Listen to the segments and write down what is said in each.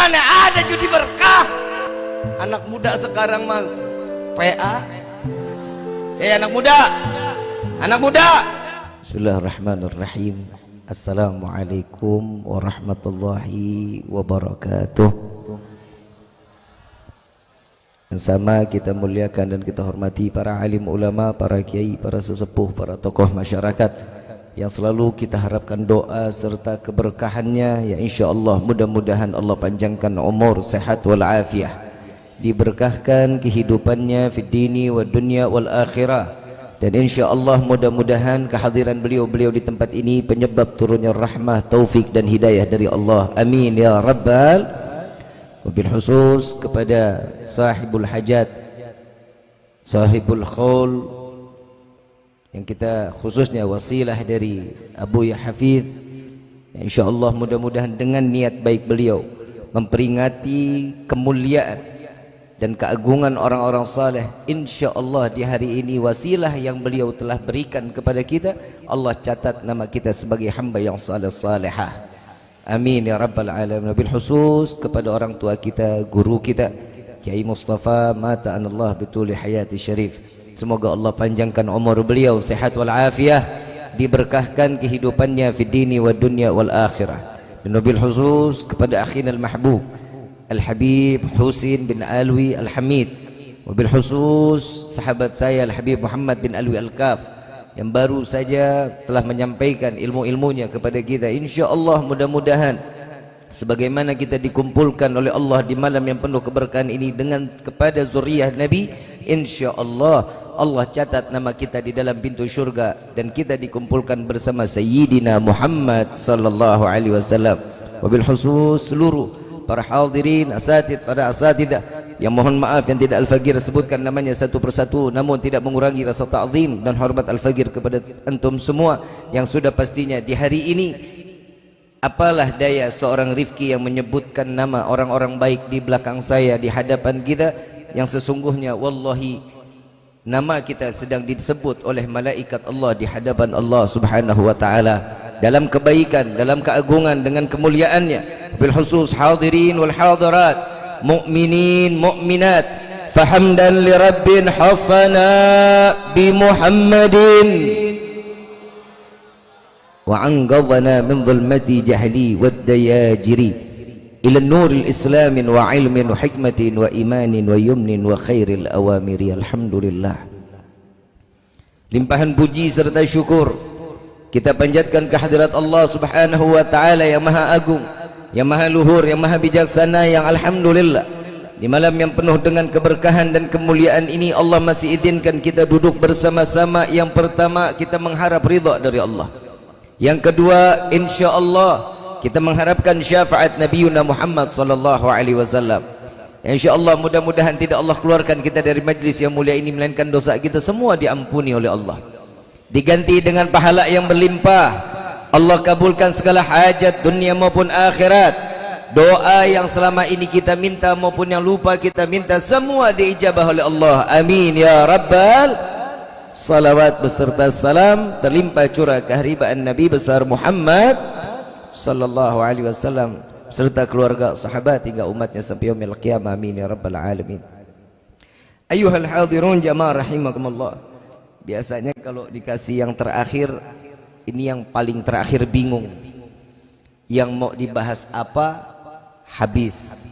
Mana ada judi berkah? Anak muda sekarang mah PA. Anak muda, anak muda. Bismillahirrahmanirrahim. Assalamualaikum warahmatullahi wabarakatuh. Yang sama kita muliakan dan kita hormati para alim ulama, para kiai, para sesepuh, para tokoh masyarakat yang selalu kita harapkan doa serta keberkahannya. Ya insyaallah mudah-mudahan Allah panjangkan umur, sehat wal afiah, diberkahkan kehidupannya fid dini wad dunya wal akhirah, dan insyaallah mudah-mudahan kehadiran beliau di tempat ini penyebab turunnya rahmah, taufik dan hidayah dari Allah. Amin ya rabbal. Wabil khusus kepada sahibul hajat, sahibul khaul, yang kita khususnya wasilah dari Abu Ya Hafidh. InsyaAllah mudah-mudahan dengan niat baik beliau memperingati kemuliaan dan keagungan orang-orang saleh, InsyaAllah di hari ini wasilah yang beliau telah berikan kepada kita, Allah catat nama kita sebagai hamba yang saleh-salehah. Amin ya rabbal alamin. Bil khusus kepada orang tua kita, guru kita Kiai Mustafa mata anallah bituli hayati syarif. Semoga Allah panjangkan umur beliau, sehat wal afiah, diberkahkan kehidupannya fid dini wad dunya wal akhirah. Dan bil khusus kepada akhina al mahbub Al-Habib Husin bin Alwi Al-Hamid, wabil khusus sahabat saya Al-Habib Muhammad bin Alwi Al-Kaf yang baru saja telah menyampaikan ilmu-ilmunya kepada kita. InsyaAllah mudah-mudahan sebagaimana kita dikumpulkan oleh Allah di malam yang penuh keberkahan ini dengan kepada zuriyah Nabi, InsyaAllah Allah catat nama kita di dalam pintu syurga dan kita dikumpulkan bersama Sayyidina Muhammad sallallahu alaihi wasallam. Wabil khusus seluruh para hadirin, asatid, para asatidah yang mohon maaf yang tidak Al-Fagir sebutkan namanya satu persatu, namun tidak mengurangi rasa ta'zim dan hormat Al-Fagir kepada antum semua yang sudah pastinya di hari ini apalah daya seorang Rifki yang menyebutkan nama orang-orang baik di belakang saya di hadapan kita, yang sesungguhnya wallahi nama kita sedang disebut oleh malaikat Allah di hadapan Allah subhanahu wa ta'ala dalam kebaikan, dalam keagungan dengan kemuliaannya. Bil khusus hadirin wal hadirat, mu'minin mu'minat, fahamdan li rabbin hasana bi Muhammadin wa anqadhana min dhulmati jahli wad dayajiri ila nuril islamin wa ilmin wa hikmatin wa imanin wa yumnin wa khairil awamiri. Alhamdulillah, limpahan puji serta syukur kita panjatkan kehadirat Allah subhanahu wa ta'ala yang maha agung, yang maha luhur, yang maha bijaksana, yang alhamdulillah di malam yang penuh dengan keberkahan dan kemuliaan ini Allah masih izinkan kita duduk bersama-sama. Yang pertama kita mengharap ridha dari Allah, yang kedua insyaallah kita mengharapkan syafaat Nabiuna Muhammad sallallahu alaihi wasallam. InsyaAllah mudah-mudahan tidak Allah keluarkan kita dari majlis yang mulia ini melainkan dosa kita semua diampuni oleh Allah, diganti dengan pahala yang berlimpah. Allah kabulkan segala hajat dunia maupun akhirat. Doa yang selama ini kita minta maupun yang lupa kita minta semua diijabah oleh Allah. Amin ya rabbal. Salawat beserta salam terlimpah curah keharibaan Nabi besar Muhammad sallallahu alaihi wasallam serta keluarga, sahabat hingga umatnya sampai yaumil qiyamah. Amin ya rabbal alamin. Ayyuhal hadirun jamaah rahimakumullah. Biasanya kalau dikasih yang terakhir, ini yang paling terakhir bingung. Yang mau dibahas apa habis.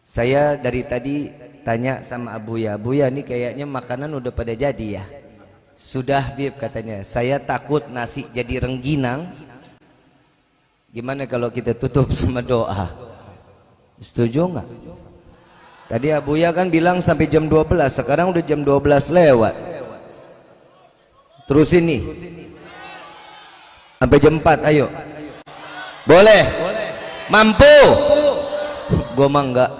Saya dari tadi tanya sama Abuya, Abuya ini kayaknya makanan udah pada jadi ya? Sudah Bib katanya. Saya takut nasi jadi rengginang. Gimana kalau kita tutup sama doa? Setuju nggak? Tadi Abuya kan bilang sampai jam 12, sekarang udah jam 12 lewat. Terus ini sampai jam 4, ayo. Boleh? Mampu? Gua mah enggak.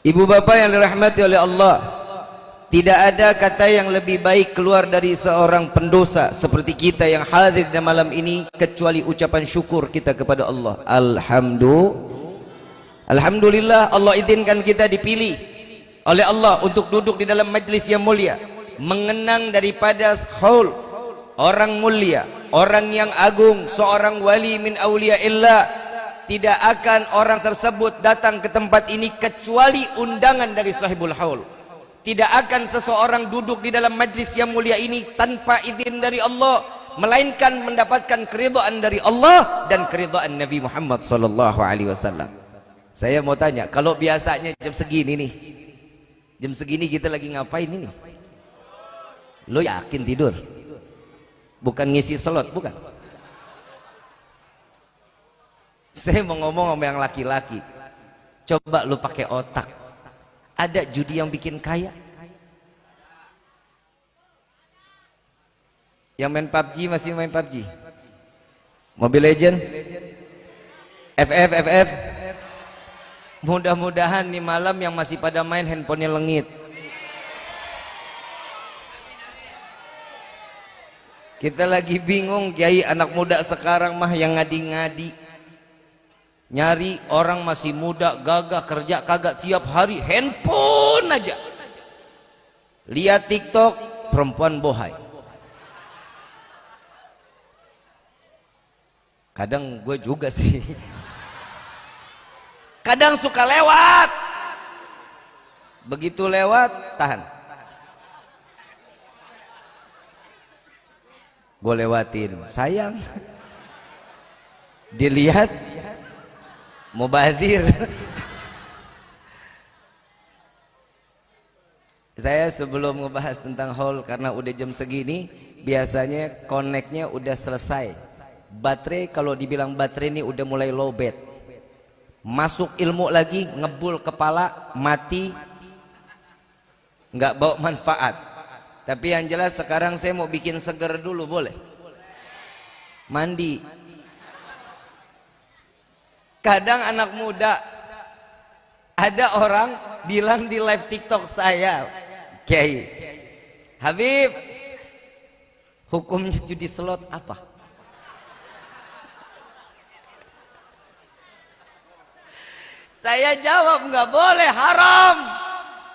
Ibu bapak yang dirahmati oleh Allah, tidak ada kata yang lebih baik keluar dari seorang pendosa seperti kita yang hadir di malam ini kecuali ucapan syukur kita kepada Allah. Alhamdulillah Allah izinkan kita dipilih oleh Allah untuk duduk di dalam majlis yang mulia, mengenang daripada haul orang mulia, orang yang agung, seorang wali min awliyaillah, tidak akan orang tersebut datang ke tempat ini kecuali undangan dari sahibul haul. Tidak akan seseorang duduk di dalam majlis yang mulia ini tanpa izin dari Allah, melainkan mendapatkan keridhaan dari Allah dan keridhaan Nabi Muhammad sallallahu alaihi wasallam. Saya mau tanya, kalau biasanya jam segini nih, jam segini kita lagi ngapain ini? Lo yakin tidur? Bukan ngisi slot, bukan? Saya mau ngomong sama yang laki-laki. Coba lu pakai otak. Ada judi yang bikin kaya? Yang main PUBG masih main PUBG? Mobile Legend? FF? Mudah-mudahan nih malam yang masih pada main handphonenya lengit. Kita lagi bingung, Kiai, anak muda sekarang mah yang ngadi-ngadi, nyari orang masih muda, gagah, kerja kagak, tiap hari handphone aja. Lihat TikTok, perempuan bohai. Kadang gue juga sih, kadang suka lewat, begitu lewat tahan, gue lewatin, sayang dilihat mubazir. Saya sebelum ngebahas tentang haul, karena udah jam segini biasanya connectnya udah selesai. Baterai, kalau dibilang baterai ini udah mulai low bed, masuk ilmu lagi ngebul kepala, mati, nggak bawa manfaat. Tapi yang jelas sekarang saya mau bikin seger dulu, boleh? Mandi. Kadang anak muda, ada orang bilang di live TikTok saya, Kiai Habib, hukumnya judi slot apa? Saya jawab, nggak boleh, haram.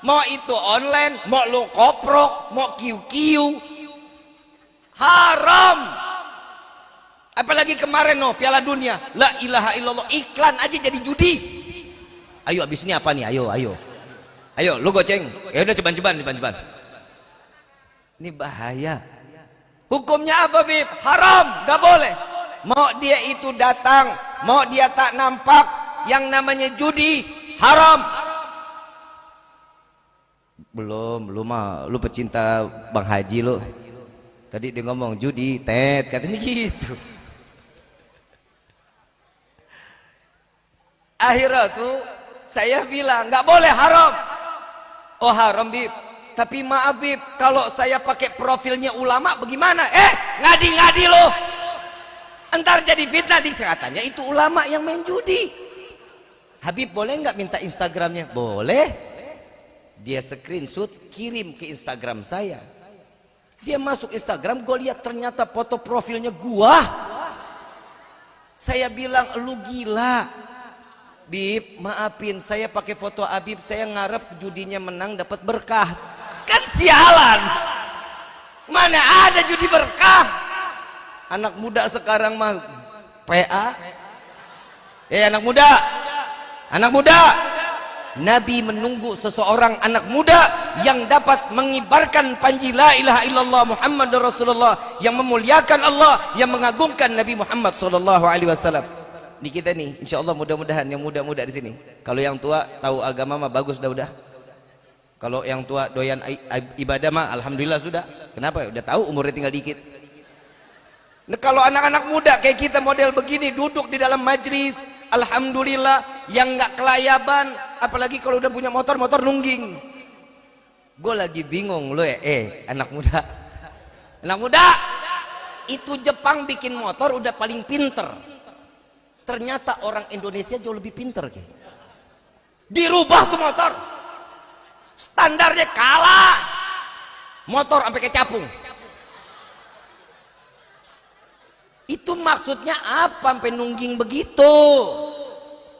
Mau itu online, mau lo koprok, mau QQ, haram. Apalagi kemarin Piala Dunia, la ilaha illallah, iklan aja jadi judi. Ayo abis ini apa nih? Ayo lu goceng. Ya udah, ceban. Ini bahaya. Hukumnya apa, Bib? Haram, nggak boleh. Mau dia itu datang, mau dia tak nampak, yang namanya judi haram. Belum mah, lu pecinta Bang Haji lu. Tadi dia ngomong judi, tet, katanya gitu. Akhirnya tuh saya bilang nggak boleh, haram. Oh haram, Bib. Tapi maaf, Bib, kalau saya pakai profilnya ulama bagaimana? Ngadi-ngadi lo. Entar jadi fitnah, katanya itu ulama yang main judi. Habib, boleh nggak minta Instagramnya? Boleh. Dia screenshot, kirim ke Instagram saya. Dia masuk Instagram, gue lihat ternyata foto profilnya gua. Saya bilang, lu gila, Bib, maafin, saya pakai foto Habib, saya ngarep judinya menang dapat berkah. Kan sialan, mana ada judi berkah. Anak muda sekarang mah PA. Anak muda, Nabi menunggu seseorang anak muda yang dapat mengibarkan panji la ilaha illallah Muhammadur Rasulullah, yang memuliakan Allah, yang mengagungkan Nabi Muhammad sallallahu alaihi wasallam. Ini kita nih, insyaallah mudah-mudahan yang muda-muda di sini. Kalau yang tua tahu agama mah bagus dah. Kalau yang tua doyan ibadah mah alhamdulillah sudah. Kenapa? Udah tahu, umurnya tinggal dikit. Nah, kalau anak-anak muda kayak kita model begini duduk di dalam majlis, alhamdulillah, yang nggak kelayaban, apalagi kalau udah punya motor nungging. Gue lagi bingung lo ya, anak muda, itu Jepang bikin motor udah paling pinter. Ternyata orang Indonesia jauh lebih pinter, kayak. Dirubah tuh motor, standarnya kalah, motor sampai kayak capung. Itu maksudnya apa sampai nungging begitu?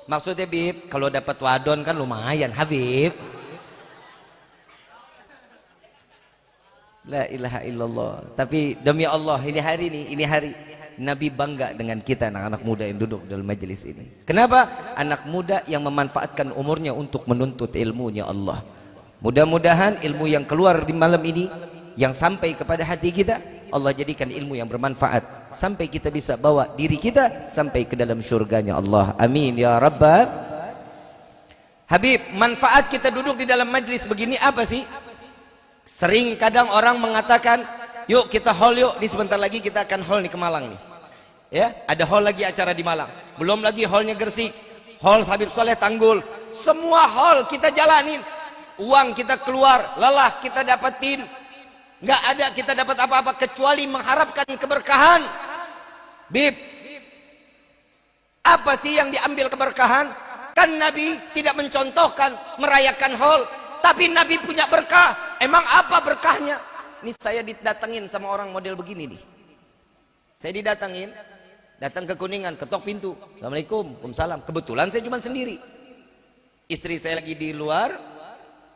Maksudnya, Bib, kalau dapat wadon kan lumayan, Habib. La ilaha illallah. Tapi demi Allah, ini hari Nabi bangga dengan kita anak-anak muda yang duduk dalam majelis ini. Kenapa? Anak muda yang memanfaatkan umurnya untuk menuntut ilmunya Allah. Mudah-mudahan ilmu yang keluar di malam ini, yang sampai kepada hati kita, Allah jadikan ilmu yang bermanfaat sampai kita bisa bawa diri kita sampai ke dalam syurganya Allah. Amin ya rabbal. Habib, manfaat kita duduk di dalam majlis begini apa sih? Sering kadang orang mengatakan, yuk kita hall yuk, di sebentar lagi kita akan hall nih ke Malang nih. Ya, ada hall lagi acara di Malang. Belum lagi hallnya Gresik, hall Habib Soleh Tanggul. Semua hall kita jalanin. Uang kita keluar, lelah kita dapetin. Nggak ada kita dapat apa-apa kecuali mengharapkan keberkahan. Bib, apa sih yang diambil keberkahan? Kan Nabi tidak mencontohkan merayakan hall, tapi Nabi punya berkah. Emang apa berkahnya? Ini saya didatengin sama orang model begini nih. Saya didatengin, datang ke Kuningan, ketok pintu. Assalamualaikum, waalaikumsalam. Kebetulan saya cuma sendiri. Istri saya lagi di luar,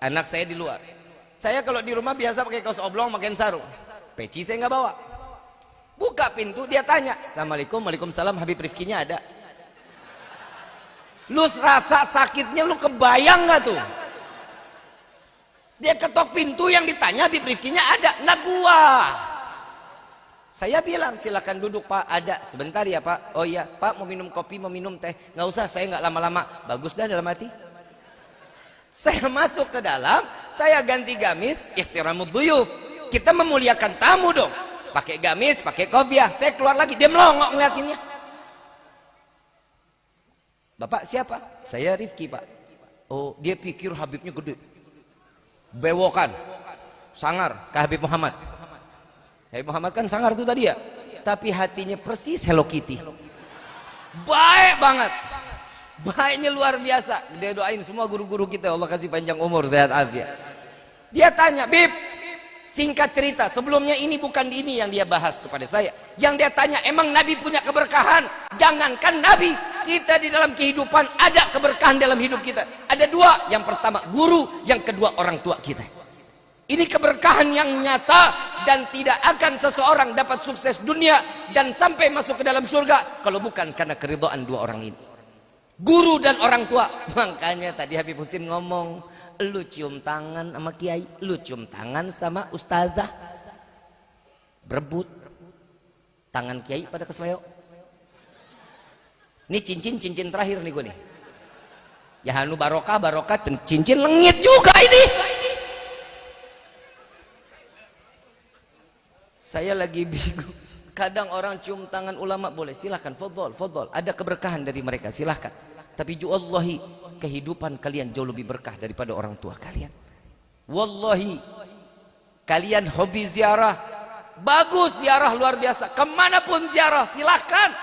anak saya di luar. Saya kalau di rumah biasa pakai kaos oblong, pakai sarung. Peci saya nggak bawa. Buka pintu, dia tanya, Assalamualaikum, waalaikumsalam, Habib Rifkinya ada? Lu rasa sakitnya lu kebayang nggak tuh? Dia ketok pintu, yang ditanya Habib Rifkinya ada. Nah gua, saya bilang silakan duduk Pak, ada. Sebentar ya Pak. Oh iya Pak, mau minum kopi, mau minum teh? Nggak usah, saya nggak lama-lama. Bagus dah dalam hati. Saya masuk ke dalam, saya ganti gamis, ihtiramud duyuf. Kita memuliakan tamu dong. Pakai gamis, pakai kopiah. Saya keluar lagi, dia melongok ngeliatinnya. Bapak siapa? Saya Rifki Pak. Oh, dia pikir Habibnya gede. Bewokan, sangar ke Habib Muhammad. Habib Muhammad kan sangar tuh tadi ya. Tapi hatinya persis Hello Kitty. Baik banget. Baiknya luar biasa. Dia doain semua guru-guru kita, Allah kasih panjang umur, sehat afiat. Dia tanya, Bib, singkat cerita, sebelumnya ini bukan ini yang dia bahas kepada saya. Yang dia tanya, emang Nabi punya keberkahan? Jangankan Nabi, kita di dalam kehidupan ada keberkahan dalam hidup kita. Ada dua, yang pertama guru, yang kedua orang tua kita. Ini keberkahan yang nyata dan tidak akan seseorang dapat sukses dunia dan sampai masuk ke dalam surga kalau bukan karena keridhaan dua orang ini. Guru dan orang tua. Makanya tadi Habib Husin ngomong, lu cium tangan sama kiai, lu cium tangan sama ustazah, berebut tangan kiai pada kesleo. Ini cincin terakhir nih gue nih. Ya hanu barokah cincin lengit juga ini. Saya lagi bingung. Kadang orang cium tangan ulama boleh, silahkan, fadol. Ada keberkahan dari mereka, silahkan. Tapi wallahi, kehidupan kalian jauh lebih berkah daripada orang tua kalian. Wallahi, kalian hobi ziarah, bagus, ziarah luar biasa. Kemanapun ziarah, silahkan.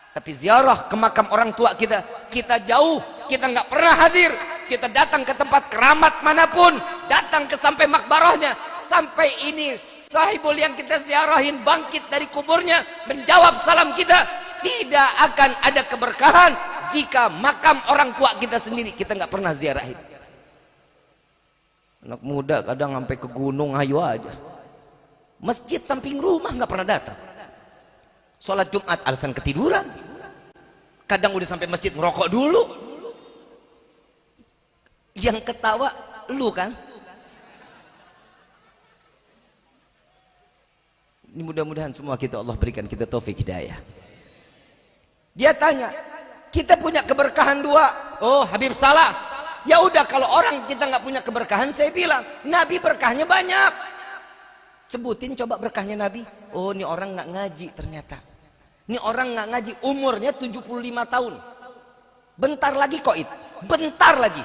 Tapi ziarah ke makam orang tua kita, kita jauh, kita nggak pernah hadir. Kita datang ke tempat keramat manapun, datang ke sampai makbarahnya, sampai ini sahibul yang kita ziarahin bangkit dari kuburnya menjawab salam kita, tidak akan ada keberkahan jika makam orang tua kita sendiri kita nggak pernah ziarahin. Anak muda kadang sampai ke gunung ayo aja, masjid samping rumah nggak pernah datang. Sholat Jumat alasan ketiduran, kadang udah sampai masjid ngerokok dulu. Yang ketawa lu kan. Ini mudah-mudahan semua kita Allah berikan kita taufik hidayah. Dia tanya, kita punya keberkahan dua. Oh Habib salah. Ya udah, kalau orang kita nggak punya keberkahan, saya bilang Nabi berkahnya banyak. Sebutin coba berkahnya Nabi. Oh ini orang nggak ngaji ternyata. Ini orang nggak ngaji, umurnya 75 tahun. Bentar lagi koit, bentar lagi.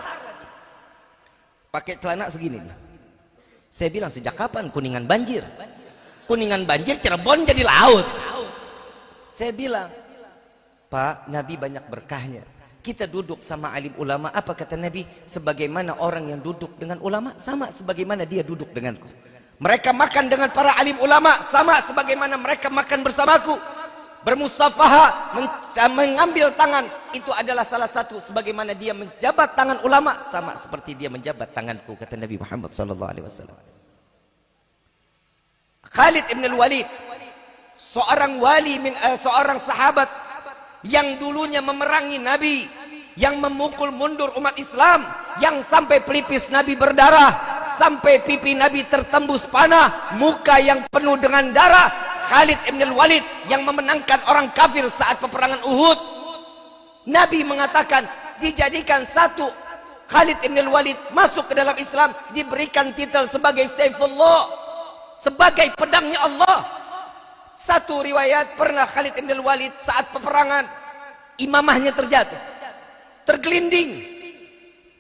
Pakai celana segini. Saya bilang sejak kapan Kuningan banjir? Kuningan banjir, Cirebon jadi laut. Saya bilang, Pak, Nabi banyak berkahnya. Kita duduk sama alim ulama, apa kata Nabi? Sebagaimana orang yang duduk dengan ulama, sama sebagaimana dia duduk denganku. Mereka makan dengan para alim ulama, sama sebagaimana mereka makan bersamaku. Bermustafaha, mengambil tangan, itu adalah salah satu sebagaimana dia menjabat tangan ulama, sama seperti dia menjabat tanganku, kata Nabi Muhammad SAW. Khalid ibn al-Walid seorang wali seorang sahabat yang dulunya memerangi Nabi, yang memukul mundur umat Islam, yang sampai pelipis Nabi berdarah, sampai pipi Nabi tertembus panah, muka yang penuh dengan darah, Khalid ibn al-Walid yang memenangkan orang kafir saat peperangan Uhud. Nabi mengatakan dijadikan satu Khalid ibn al-Walid masuk ke dalam Islam, diberikan titel sebagai Saifullah, sebagai pedangnya Allah. Satu riwayat pernah Khalid ibn al-Walid saat peperangan imamahnya terjatuh, tergelinding,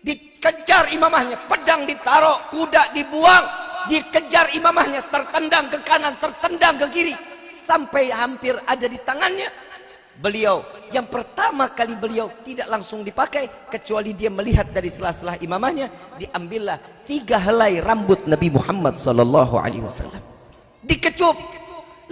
dikejar imamahnya, pedang ditaruh, kuda dibuang, dikejar imamahnya, tertendang ke kanan, tertendang ke kiri, sampai hampir ada di tangannya. Beliau yang pertama kali beliau tidak langsung dipakai, kecuali dia melihat dari sela-sela imamahnya, diambillah 3 helai rambut Nabi Muhammad sallallahu alaihi wasallam, dikecup,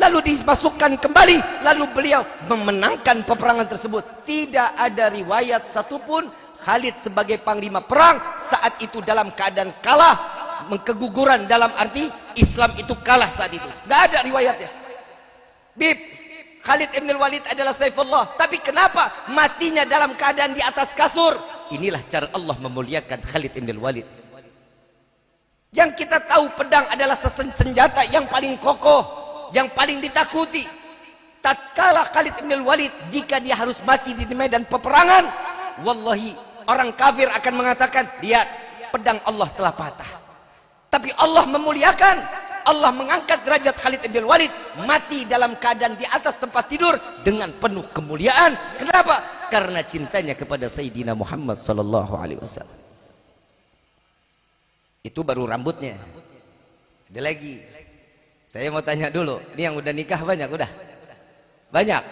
lalu dimasukkan kembali, lalu beliau memenangkan peperangan tersebut. Tidak ada riwayat satupun Khalid sebagai panglima perang saat itu dalam keadaan kalah, keguguran dalam arti Islam itu kalah saat itu. Tidak ada riwayatnya. Khalid ibn al-Walid adalah Saifullah, tapi kenapa matinya dalam keadaan di atas kasur? Inilah cara Allah memuliakan Khalid ibn al-Walid. Yang kita tahu pedang adalah senjata yang paling kokoh, yang paling ditakuti. Tatkala Khalid ibn al-Walid, jika dia harus mati di medan peperangan, wallahi orang kafir akan mengatakan, lihat, pedang Allah telah patah. Tapi Allah memuliakan, Allah mengangkat derajat Khalid ibn al-Walid, mati dalam keadaan di atas tempat tidur dengan penuh kemuliaan. Kenapa? Karena cintanya kepada Sayyidina Muhammad sallallahu alaihi wasallam. Itu baru rambutnya. Ada lagi. Saya mau tanya dulu, ini yang udah nikah banyak udah? Banyak?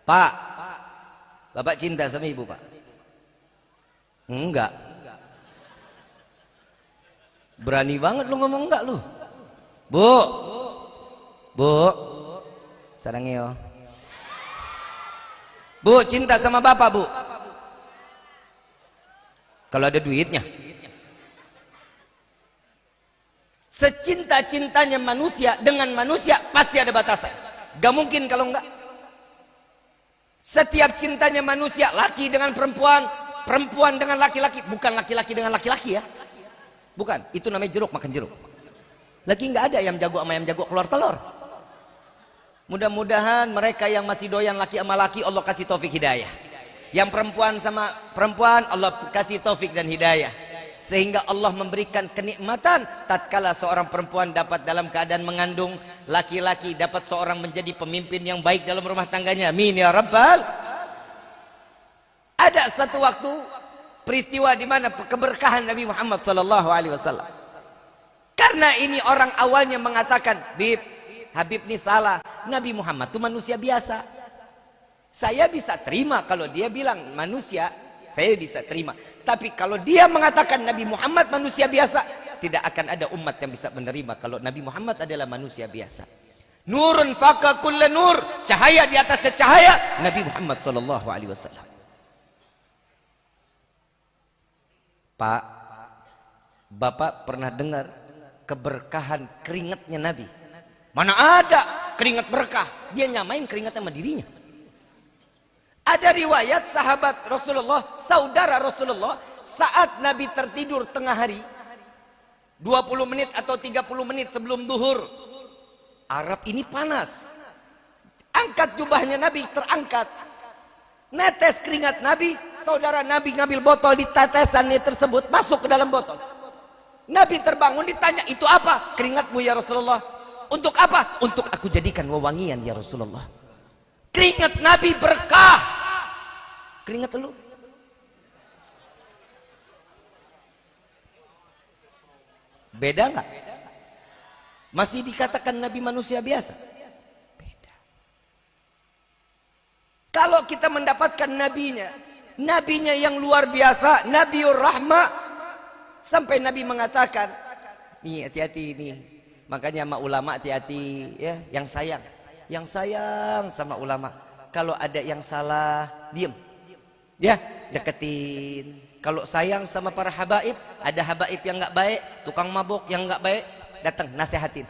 Pak, Bapak cinta sama ibu, Pak? Enggak. Berani banget lu ngomong enggak lu. Bu, sarangnya. Bu, cinta sama bapak, Bu? Kalau ada duitnya. Secinta-cintanya manusia dengan manusia pasti ada batasan. Gak mungkin kalau enggak. Setiap cintanya manusia, laki dengan perempuan, perempuan dengan laki-laki, bukan laki-laki dengan laki-laki ya. Bukan, itu namanya jeruk makan jeruk. Lagi nggak ada ayam jago sama ayam jago keluar telur. Mudah-mudahan mereka yang masih doyan laki sama laki, Allah kasih taufik hidayah. Yang perempuan sama perempuan, Allah kasih taufik dan hidayah. Sehingga Allah memberikan kenikmatan tatkala seorang perempuan dapat dalam keadaan mengandung, laki-laki dapat seorang menjadi pemimpin yang baik dalam rumah tangganya. Amin ya rabbal. Ada satu waktu peristiwa di mana keberkahan Nabi Muhammad sallallahu alaihi wasallam. Karena ini orang awalnya mengatakan, Habib ini salah. Nabi Muhammad itu manusia biasa. Saya bisa terima kalau dia bilang manusia, saya bisa terima. Tapi kalau dia mengatakan Nabi Muhammad manusia biasa, tidak akan ada umat yang bisa menerima kalau Nabi Muhammad adalah manusia biasa. Nurun faka kulla nur, cahaya di atas cahaya Nabi Muhammad sallallahu alaihi wasallam. Pak, Bapak pernah dengar keberkahan keringatnya Nabi? Mana ada keringat berkah? Dia nyamain keringatnya sama dirinya. Ada riwayat sahabat Rasulullah, saudara Rasulullah, saat Nabi tertidur tengah hari, 20 menit atau 30 menit sebelum duhur, Arab ini panas, angkat jubahnya Nabi, terangkat, netes keringat Nabi, saudara Nabi ngambil botol, di tetesannya tersebut masuk ke dalam botol. Nabi terbangun, ditanya, itu apa? Keringatmu ya Rasulullah. Untuk apa? Untuk aku jadikan wewangian ya Rasulullah. Keringat Nabi berkah. Keringat lu? Beda nggak? Masih dikatakan Nabi manusia biasa? Beda. Kalau kita mendapatkan nabinya yang luar biasa, Nabiur Rahmah, sampai Nabi mengatakan, nih hati-hati nih, makanya sama ulama hati-hati ya, yang sayang sama ulama. Kalau ada yang salah, diem, ya deketin. Kalau sayang sama para habaib, ada habaib yang nggak baik, tukang mabuk yang nggak baik, datang nasehatin,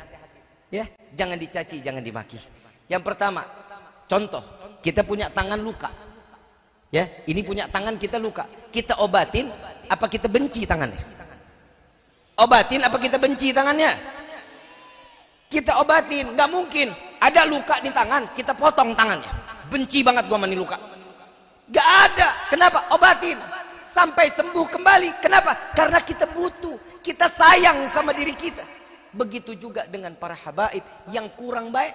ya jangan dicaci, jangan dimaki. Yang pertama, contoh, kita punya tangan luka. Ya, ini punya tangan kita luka. Kita obatin apa kita benci tangannya? Obatin apa kita benci tangannya? Kita obatin, nggak mungkin ada luka di tangan, kita potong tangannya. Benci banget gua mani luka. Nggak ada. Kenapa? Obatin sampai sembuh kembali. Kenapa? Karena kita butuh, kita sayang sama diri kita. Begitu juga dengan para habaib yang kurang baik,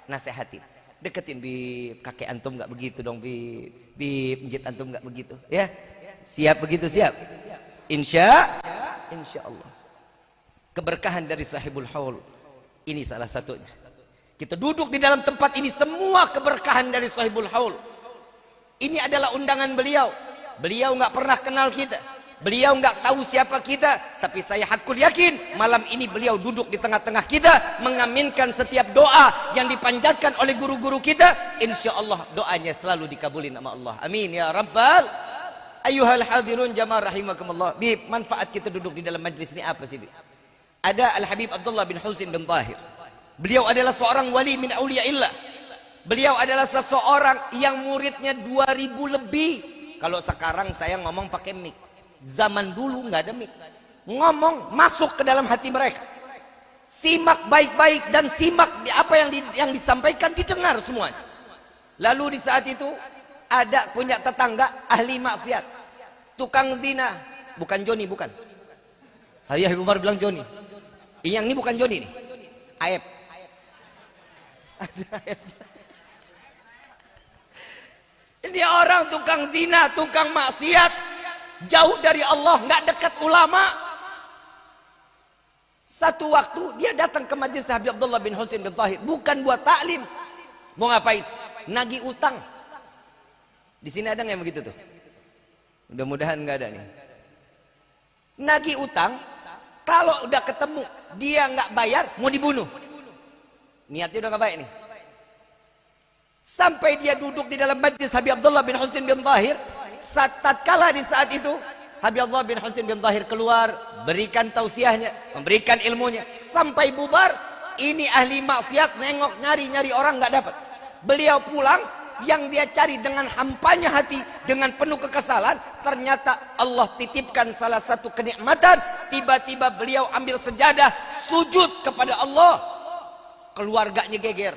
nasehatin. Deketin, Bib, kakek antum nggak begitu dong, Bib, menjit antum nggak begitu, ya. Siap begitu, siap. Insya Allah. Keberkahan dari sahibul haul ini salah satunya. Kita duduk di dalam tempat ini, semua keberkahan dari sahibul haul. Ini adalah undangan beliau. Beliau nggak pernah kenal kita. Beliau nggak tahu siapa kita, tapi saya hakul yakin malam ini beliau duduk di tengah-tengah kita, mengaminkan setiap doa yang dipanjatkan oleh guru-guru kita. Insya Allah doanya selalu dikabulin sama Allah. Amin ya rabbal. Ayuhal hadirun jamaah rahimakumullah. Bib, manfaat kita duduk di dalam majlis ini apa sih, Bib? Ada Al-Habib Abdullah bin Husin bin Tahir. Beliau adalah seorang wali min auliyaillah. Beliau adalah seseorang yang muridnya 2000 lebih. Kalau sekarang saya ngomong pakai mic. Zaman dulu nggak ada mic, ngomong masuk ke dalam hati mereka, simak baik-baik dan simak apa yang disampaikan, didengar semuanya. Lalu di saat itu ada punya tetangga ahli maksiat, tukang zina, bukan Joni, bukan. Habib Umar bilang Joni, yang ini bukan Joni nih, Aep. Ini orang tukang zina, tukang maksiat, jauh dari Allah, nggak dekat ulama. Satu waktu dia datang ke majlis Habib Abdullah bin Husin bin Tahir, bukan buat taklim. Mau ngapain? Nagih utang. Di sini ada nggak yang begitu tuh? Mudah-mudahan nggak ada nih. Nagih utang, kalau udah ketemu dia nggak bayar, mau dibunuh. Niatnya udah nggak baik nih. Sampai dia duduk di dalam majlis Habib Abdullah bin Husin bin Tahir. Tatkala di saat itu Habib Abdullah bin Husin bin Tahir keluar, berikan tausiahnya, memberikan ilmunya, sampai bubar. Ini ahli maksiat nengok nyari orang nggak dapat. Beliau pulang, yang dia cari dengan hampanya hati, dengan penuh kekesalan, ternyata Allah titipkan salah satu kenikmatan. Tiba-tiba beliau ambil sejadah, sujud kepada Allah. Keluarganya geger.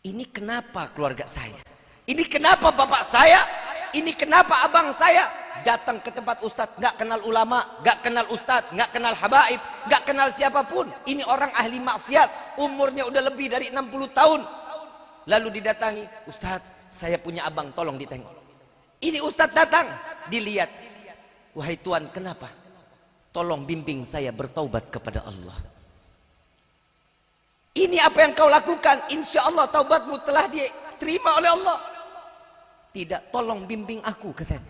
Ini kenapa keluarga saya? Ini kenapa bapak saya? Ini kenapa abang saya? Datang ke tempat ustadz, nggak kenal ulama, nggak kenal ustadz, nggak kenal habaib, nggak kenal siapapun. Ini orang ahli maksiat, umurnya udah lebih dari 60 tahun. Lalu didatangi, ustadz, saya punya abang, tolong ditengok. Ini ustadz datang, dilihat. Wahai Tuhan, kenapa? Tolong bimbing saya bertaubat kepada Allah. Ini apa yang kau lakukan? Insya Allah taubatmu telah diterima oleh Allah. Tidak, tolong bimbing aku, katanya.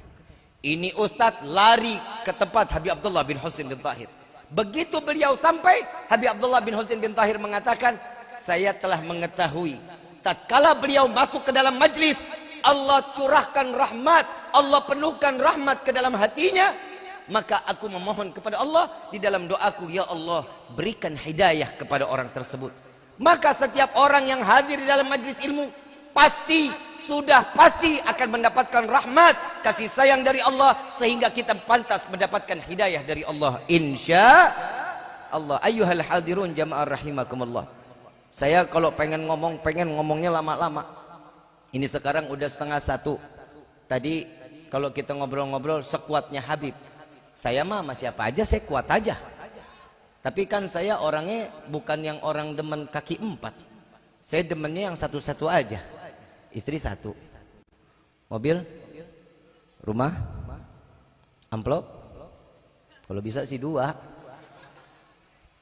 Ini ustadz lari ke tempat Habib Abdullah bin Husin bin Tahir. Begitu beliau sampai, Habib Abdullah bin Husin bin Tahir mengatakan, saya telah mengetahui tatkala beliau masuk ke dalam majlis, Allah curahkan rahmat, Allah penuhkan rahmat ke dalam hatinya. Maka aku memohon kepada Allah di dalam doaku, ya Allah, berikan hidayah kepada orang tersebut. Maka setiap orang yang hadir di dalam majlis ilmu sudah pasti akan mendapatkan rahmat, kasih sayang dari Allah, sehingga kita pantas mendapatkan hidayah dari Allah, insya Allah. Ayyuhal hadirun jamaah rahimakumullah. Saya kalau pengen ngomongnya lama-lama. Ini sekarang udah 12:30. Tadi kalau kita ngobrol-ngobrol sekuatnya Habib. Saya mah masih apa aja, saya kuat aja. Tapi kan saya orangnya bukan yang orang demen kaki 4. Saya demennya yang satu-satu aja. Istri 1, mobil, rumah, amplop, kalau bisa sih 2.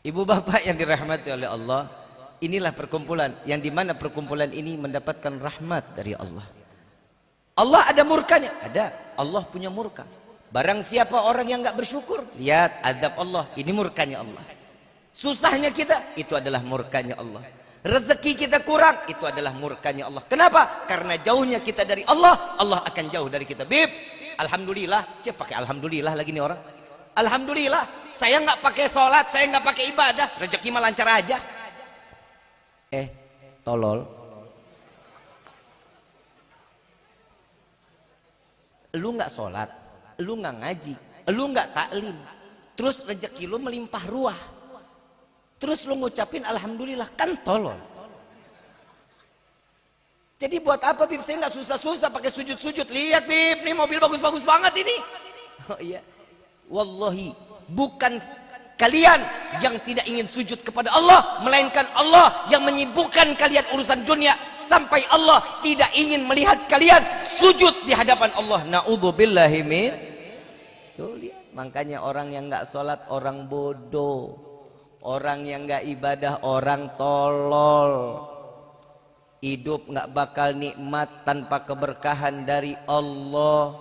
Ibu bapak yang dirahmati oleh Allah, inilah perkumpulan yang dimana perkumpulan ini mendapatkan rahmat dari Allah. Allah ada murkanya, ada. Allah punya murka. Barang siapa orang yang nggak bersyukur, lihat adab Allah, ini murkanya Allah. Susahnya kita, itu adalah murkanya Allah. Rezeki kita kurang, itu adalah murkanya Allah. Kenapa? Karena jauhnya kita dari Allah, Allah akan jauh dari kita. Bib, alhamdulillah, pakai alhamdulillah lagi nih orang. Alhamdulillah, saya nggak pakai sholat, saya nggak pakai ibadah, rezeki mah lancar aja. Tolol. Lu nggak sholat, lu nggak ngaji, lu nggak taklim, terus rezeki lu melimpah ruah, terus lu ngucapin alhamdulillah, kan tolol. Jadi buat apa Bib? Saya nggak susah-susah pakai sujud-sujud. Lihat Bib, nih mobil bagus-bagus banget ini. Oh iya, wallahi bukan kalian yang tidak ingin sujud kepada Allah, melainkan Allah yang menyibukkan kalian urusan dunia sampai Allah tidak ingin melihat kalian sujud di hadapan Allah. Na'udzubillahi min. Tuh lihat, makanya orang yang nggak sholat orang bodoh, orang yang nggak ibadah orang tolol. Hidup nggak bakal nikmat tanpa keberkahan dari Allah.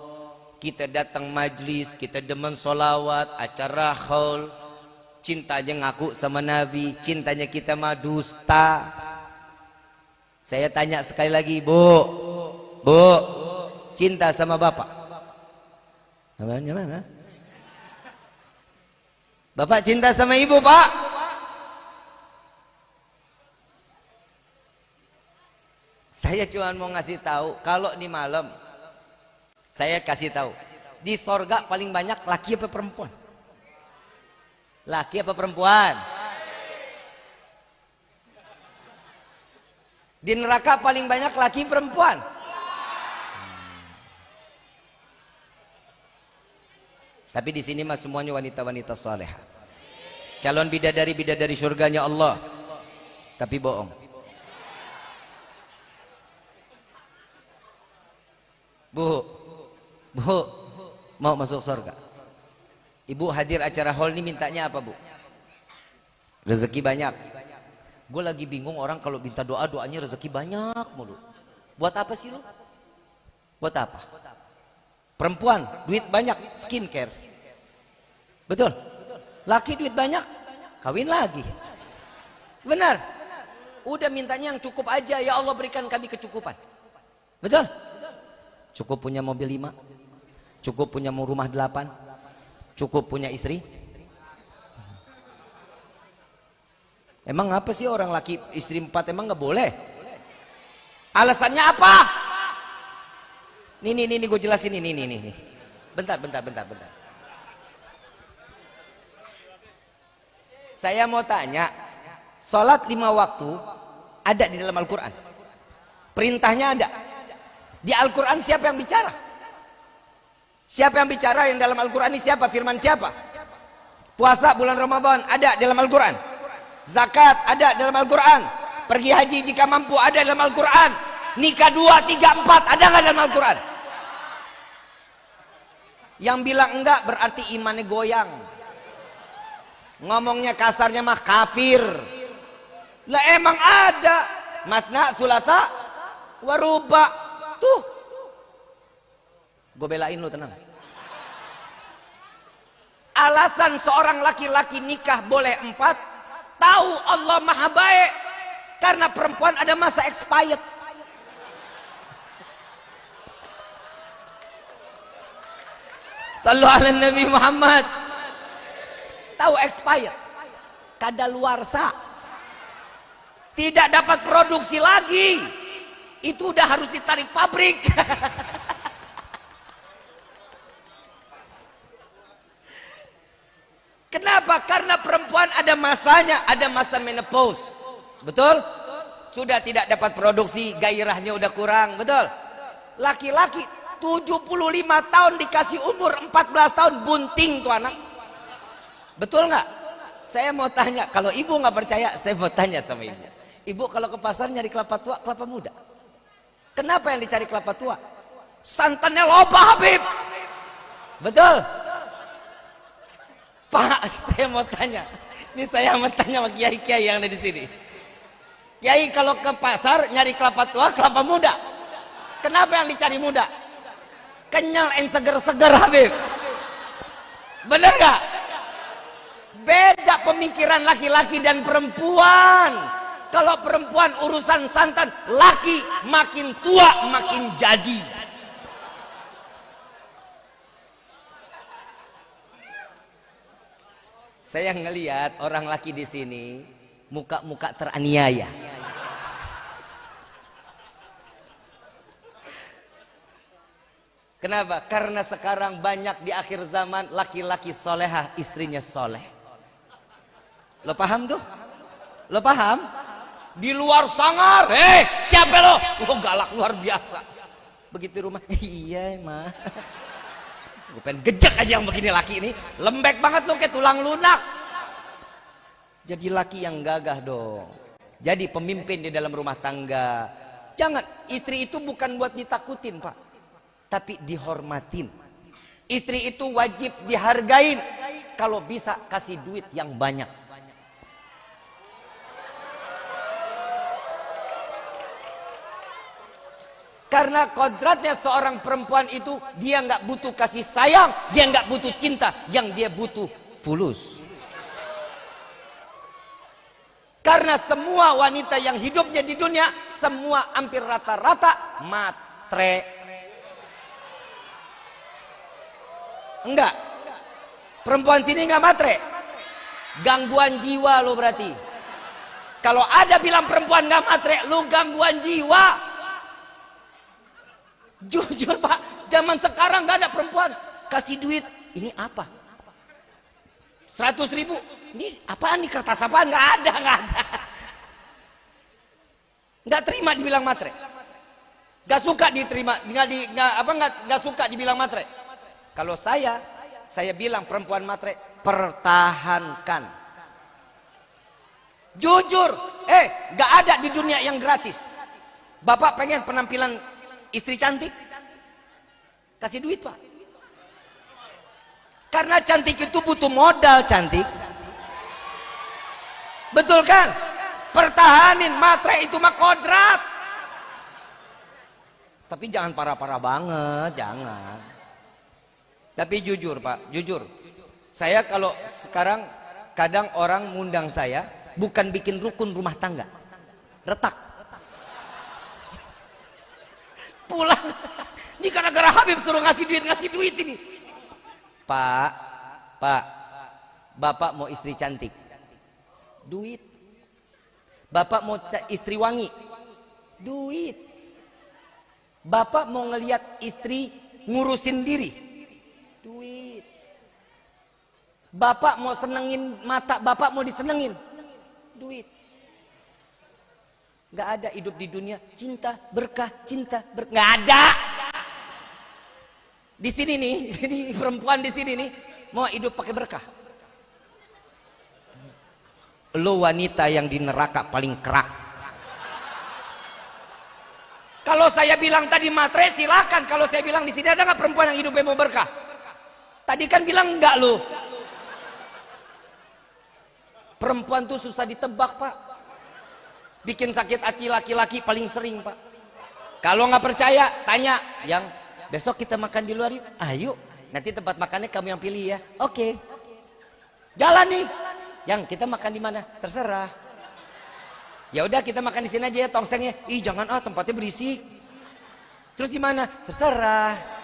Kita datang majlis, kita demen solawat, acara haul, cintanya ngaku sama Nabi, cintanya kita mah dusta. Saya tanya sekali lagi, Bu, cinta sama bapak? Namanya mana? Bapak cinta sama ibu, Pak? Saya cuma mau ngasih tahu, kalau di malam saya kasih tahu, di sorga paling banyak laki apa perempuan? Laki apa perempuan? Di neraka paling banyak laki perempuan? Tapi di sini mah semuanya wanita-wanita salehah. Calon bidadari-bidadari surganya Allah. Tapi bohong. Bu, mau masuk surga? Ibu hadir acara hall ini mintanya apa, Bu? Rezeki banyak. Gue lagi bingung, orang kalau minta doa, doanya rezeki banyak mulu. Buat apa sih lu? Buat apa? Perempuan, duit banyak, skincare. Betul? Laki duit banyak, kawin lagi. Benar? Udah mintanya yang cukup aja, ya Allah berikan kami kecukupan. Betul? Cukup punya mobil 5, cukup punya rumah 8, cukup punya istri. Emang apa sih orang laki istri 4 emang nggak boleh? Alasannya apa? Nih gue jelasin ini. Bentar. Saya mau tanya, sholat 5 waktu ada di dalam Al-Quran? Perintahnya ada. Di Al-Quran siapa yang bicara? Siapa yang bicara yang dalam Al-Quran ini siapa? Firman siapa? Puasa bulan Ramadan ada dalam Al-Quran. Zakat ada dalam Al-Quran. Pergi haji jika mampu ada dalam Al-Quran. Nikah 2, 3, 4 ada nggak dalam Al-Quran? Yang bilang enggak berarti imannya goyang. Ngomongnya kasarnya mah kafir. Lah emang ada masna, sulasa, waruba. Tuh, gue belain lu, tenang. Alasan seorang laki-laki nikah boleh 4, tahu Allah maha baik, karena perempuan ada masa expired. Sallu ala Nabi Muhammad. Tahu expired, kadaluarsa, tidak dapat produksi lagi. Itu udah harus ditarik pabrik. Kenapa? Karena perempuan ada masanya, ada masa menopause. Betul? Sudah tidak dapat produksi, gairahnya udah kurang. Betul? Laki-laki 75 tahun dikasih umur 14 tahun, bunting tuh anak. Betul nggak? Saya mau tanya, kalau ibu nggak percaya, saya mau tanya sama ibu. Ibu kalau ke pasar nyari kelapa tua, kelapa muda. Kenapa yang dicari kelapa tua? Santannya loba, Habib. Betul? Pak, saya mau tanya. Ini saya mau tanya sama kiai-kiai yang ada di sini. Kiai kalau ke pasar nyari kelapa tua, kelapa muda. Kenapa yang dicari muda? Kenyal and seger-seger, Habib. Bener gak? Beda pemikiran laki-laki dan perempuan. Kalau perempuan urusan santan, laki makin tua makin jadi. Saya ngelihat orang laki di sini muka-muka teraniaya. Kenapa? Karena sekarang banyak di akhir zaman laki-laki solehah, istrinya soleh. Lo paham tuh? Lo paham? Di luar sangar, siapa lo? Oh, galak luar biasa. Begitu di rumah, iya mah. Gue pengen gejek aja yang begini laki ini. Lembek banget lo kayak tulang lunak. Jadi laki yang gagah dong. Jadi pemimpin di dalam rumah tangga. Jangan, istri itu bukan buat ditakutin Pak, tapi dihormatin. Istri itu wajib dihargain. Kalau bisa kasih duit yang banyak. Karena kodratnya seorang perempuan itu, dia nggak butuh kasih sayang, dia nggak butuh cinta, yang dia butuh fulus. Karena semua wanita yang hidupnya di dunia, semua hampir rata-rata matre. Enggak. Perempuan sini enggak matre. Gangguan jiwa lo berarti. Kalau ada bilang perempuan enggak matre, lo gangguan jiwa. Jujur Pak, zaman sekarang enggak ada perempuan kasih duit. Ini apa? 100.000. Ini apaan nih, kertas apaan? Enggak ada. Enggak terima dibilang matre. Enggak suka diterima, enggak suka dibilang matre. Kalau saya bilang perempuan matre, pertahankan. Jujur, gak ada di dunia yang gratis. Bapak pengen penampilan istri cantik? Kasih duit Pak. Karena cantik itu butuh modal cantik. Betul kan? Pertahanin, matre itu mah kodrat. Tapi jangan parah-parah banget, jangan. Tapi jujur Pak, jujur. Saya kalau sekarang kadang orang ngundang saya bukan bikin rukun rumah tangga. Retak. Pulang. Ini gara-gara Habib suruh ngasih duit ini. Pak, Bapak mau istri cantik. Duit. Bapak mau istri wangi. Duit. Bapak mau ngelihat istri ngurusin diri. Duit. Bapak mau senengin mata, Bapak mau disenengin. Duit. Gak ada hidup di dunia cinta berkah, gak ada. Di sini nih, ini perempuan di sini nih mau hidup pakai berkah. Lo wanita yang di neraka paling kerak. Kalau saya bilang tadi matre silakan. Kalau saya bilang di sini ada nggak perempuan yang hidupnya mau berkah? Tadi kan bilang enggak lo. Perempuan tuh susah ditebak Pak. Bikin sakit hati laki-laki paling sering Pak. Kalau nggak percaya tanya yang besok kita makan di luar yuk. Ayo. Nanti tempat makannya kamu yang pilih ya. Oke. Jalan nih. Yang kita makan di mana? Terserah. Ya udah kita makan di sini aja ya tongsengnya. Ih jangan tempatnya berisik. Terus di mana? Terserah.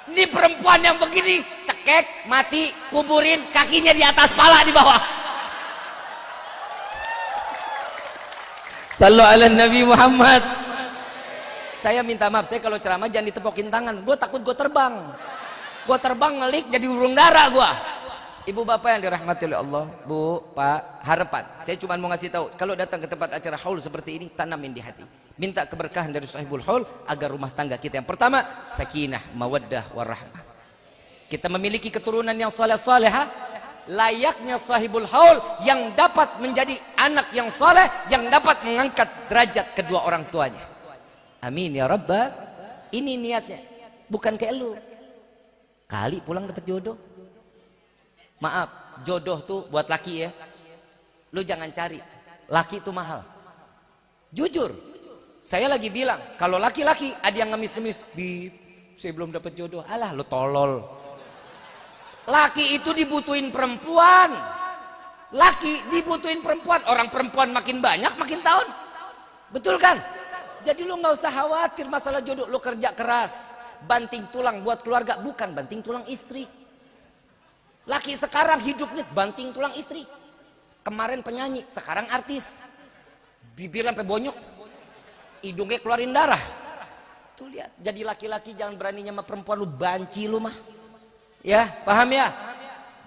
Ini perempuan yang begini cekek, mati, kuburin kakinya di atas pala di bawah. Sallu ala Nabi Muhammad. Saya minta maaf, saya kalau ceramah jangan ditepokin tangan. Gue takut gue terbang. Gue terbang ngelik jadi burung dara gue. Ibu bapak yang dirahmati oleh Allah, Bu, Pak, harapan. Saya cuma mau ngasih tahu, kalau datang ke tempat acara haul seperti ini, tanamin di hati. Minta keberkahan dari sahibul haul agar rumah tangga kita yang pertama sakinah, mawaddah, warahmah. Kita memiliki keturunan yang saleh-salehah, layaknya sahibul haul yang dapat menjadi anak yang saleh, yang dapat mengangkat derajat kedua orang tuanya. Amin ya rabbal. Ini niatnya, bukan kayak lu. Kali pulang dapat jodoh. Maaf, jodoh tuh buat laki ya. Lu jangan cari. Laki itu mahal. Jujur. Saya lagi bilang, kalau laki-laki ada yang ngemis-ngemis, "Bib, saya belum dapat jodoh." Alah, lu tolol. Laki itu dibutuhin perempuan. Laki dibutuhin perempuan. Orang perempuan makin banyak, makin tahun. Betul kan? Jadi lu nggak usah khawatir masalah jodoh. Lu kerja keras, banting tulang buat keluarga, bukan banting tulang istri. Laki sekarang hidupnya banting tulang istri. Kemarin penyanyi, sekarang artis. Bibir sampai bonyok. Hidungnya keluarin darah. Tuh lihat, jadi laki-laki jangan beraninya sama perempuan, lu banci lu mah. Ya, paham ya?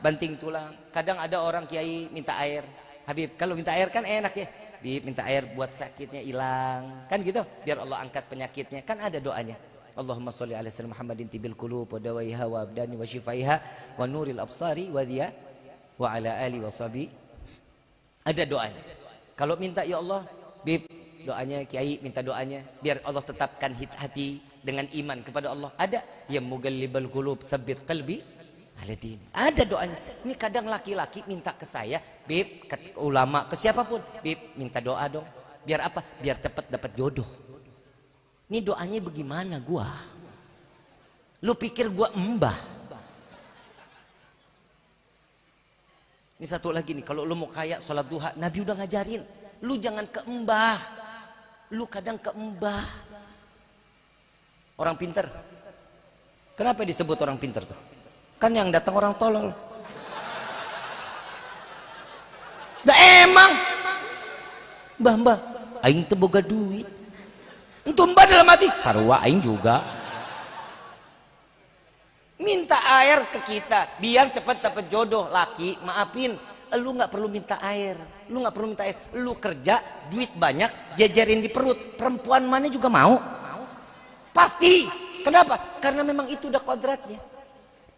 Banting tulang. Kadang ada orang kiai minta air. Habib, kalau minta air kan enak ya. Habib minta air buat sakitnya hilang. Kan gitu, biar Allah angkat penyakitnya. Kan ada doanya. Allahumma sholli ala sayyidina Muhammadin tibil qulub wa dawaiha wa abdani wa shifaiha wa nuril absari wa dhiya wa ala ali wa sahbi. Ada doanya. Kalau minta ya Allah, Bib, doanya kiai minta doanya biar Allah tetapkan hati dengan iman kepada Allah. Ada ya mugallibal qulub tsabbit qalbi ala din. Ada doanya. Ini kadang laki-laki minta ke saya, Bib, ke ulama, ke siapapun, Bib, minta doa dong. Biar apa? Biar cepat dapat jodoh. Ini doanya bagaimana gua? Lu pikir gua embah? Ini satu lagi nih, kalau lu mau kaya sholat duha, Nabi udah ngajarin. Lu jangan ke embah. Lu kadang ke embah. Orang pinter. Kenapa disebut orang pinter tuh? Kan yang datang orang tolol. Dah emang. Mbah, aing teu boga duit. Entum mbah dalam hati, sarua aing juga. Minta air ke kita biar cepat dapat jodoh. Laki, maafin, lu nggak perlu minta air. Lu nggak perlu minta air. Lu kerja, duit banyak, jajarin di perut. Perempuan mana juga mau. Pasti. Kenapa? Karena memang itu udah kodratnya.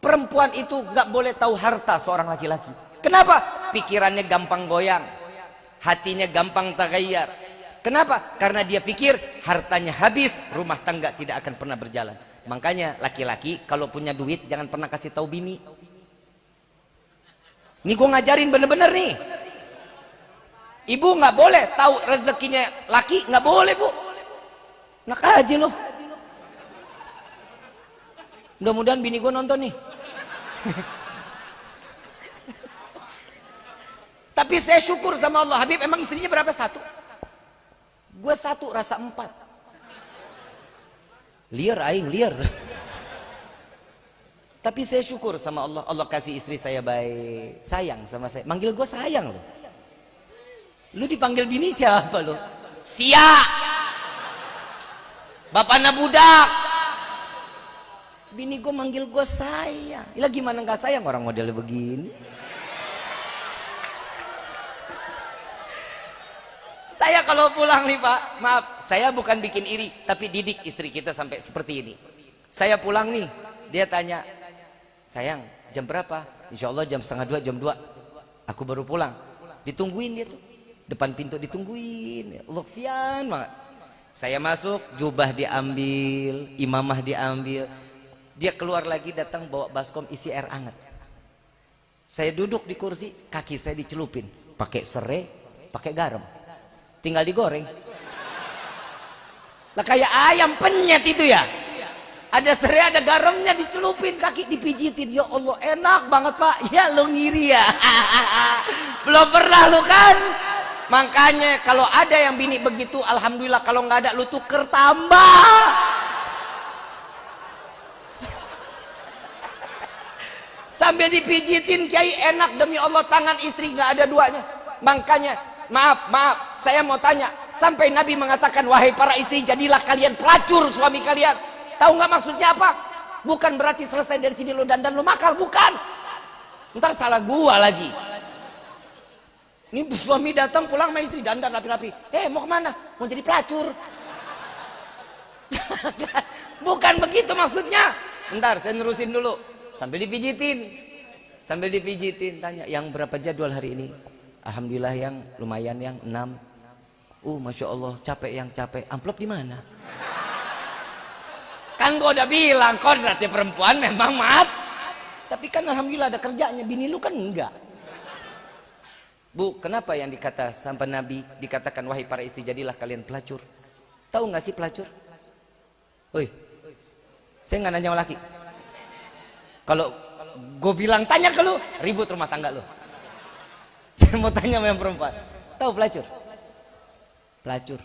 Perempuan itu nggak boleh tahu harta seorang laki-laki. Kenapa? Pikirannya gampang goyang, hatinya gampang tagayyar. Kenapa? Karena dia pikir hartanya habis, rumah tangga tidak akan pernah berjalan. Makanya laki-laki kalau punya duit jangan pernah kasih tahu bini. Ini gue ngajarin bener-bener nih. Ibu nggak boleh tahu rezekinya laki, nggak boleh bu. Nak aja loh. Mudah-mudahan bini gue nonton nih. Tapi saya syukur sama Allah. Habib emang istrinya berapa? Satu. Gue satu rasa empat. Liar aing liar. Tapi saya syukur sama Allah. Allah kasih istri saya baik, sayang sama saya. Manggil gue sayang loh. Lu dipanggil bini siapa lo? Sia. Bapaknya budak. Bini gue manggil gue sayang. Lah gimana nggak sayang orang modelnya begini? Saya kalau pulang nih Pak, maaf, saya bukan bikin iri, tapi didik istri kita sampai seperti ini. Saya pulang nih, dia tanya, sayang, jam berapa? Insya Allah jam 1:30, jam 2. Aku baru pulang. Ditungguin dia tuh, depan pintu ditungguin. Allah kesian banget. Saya masuk, jubah diambil, imamah diambil. Dia keluar lagi datang bawa baskom isi air hangat. Saya duduk di kursi, kaki saya dicelupin, pakai serai, pakai garam. Tinggal digoreng. Lah kayak ayam penyet itu ya. Ada serai, ada garamnya, dicelupin, kaki dipijitin. Ya Allah, enak banget Pak. Ya lu ngiri ya. Belum pernah lu kan. Makanya kalau ada yang bini begitu, alhamdulillah. Kalau nggak ada lu tuker tambah. Sambil dipijitin Kiai, enak demi Allah, tangan istri nggak ada duanya. Makanya maaf, saya mau tanya, sampai Nabi mengatakan, wahai para istri, jadilah kalian pelacur suami kalian. Tahu nggak maksudnya apa? Bukan berarti selesai dari sini lo dandan lo makal, bukan. Ntar salah gua lagi. Ini suami datang pulang sama istri dandan rapi-rapi. Mau kemana? Mau jadi pelacur. Bukan begitu maksudnya. Ntar saya nerusin dulu. Sambil dipijitin, tanya, yang berapa jadwal hari ini? Alhamdulillah yang lumayan, yang 6. Masya Allah, capek. Amplop di mana? Kan gua udah bilang kodratnya perempuan memang maaf. Tapi kan alhamdulillah ada kerjanya. Bini lu kan enggak. Bu, kenapa yang dikata sampai Nabi dikatakan wahai para istri jadilah kalian pelacur? Tahu nggak sih pelacur? Saya nggak nanya laki. Kalau gue bilang tanya ke lu, ribut rumah tangga lu. Saya mau tanya sama yang perempuan. Tahu pelacur? Pelacur.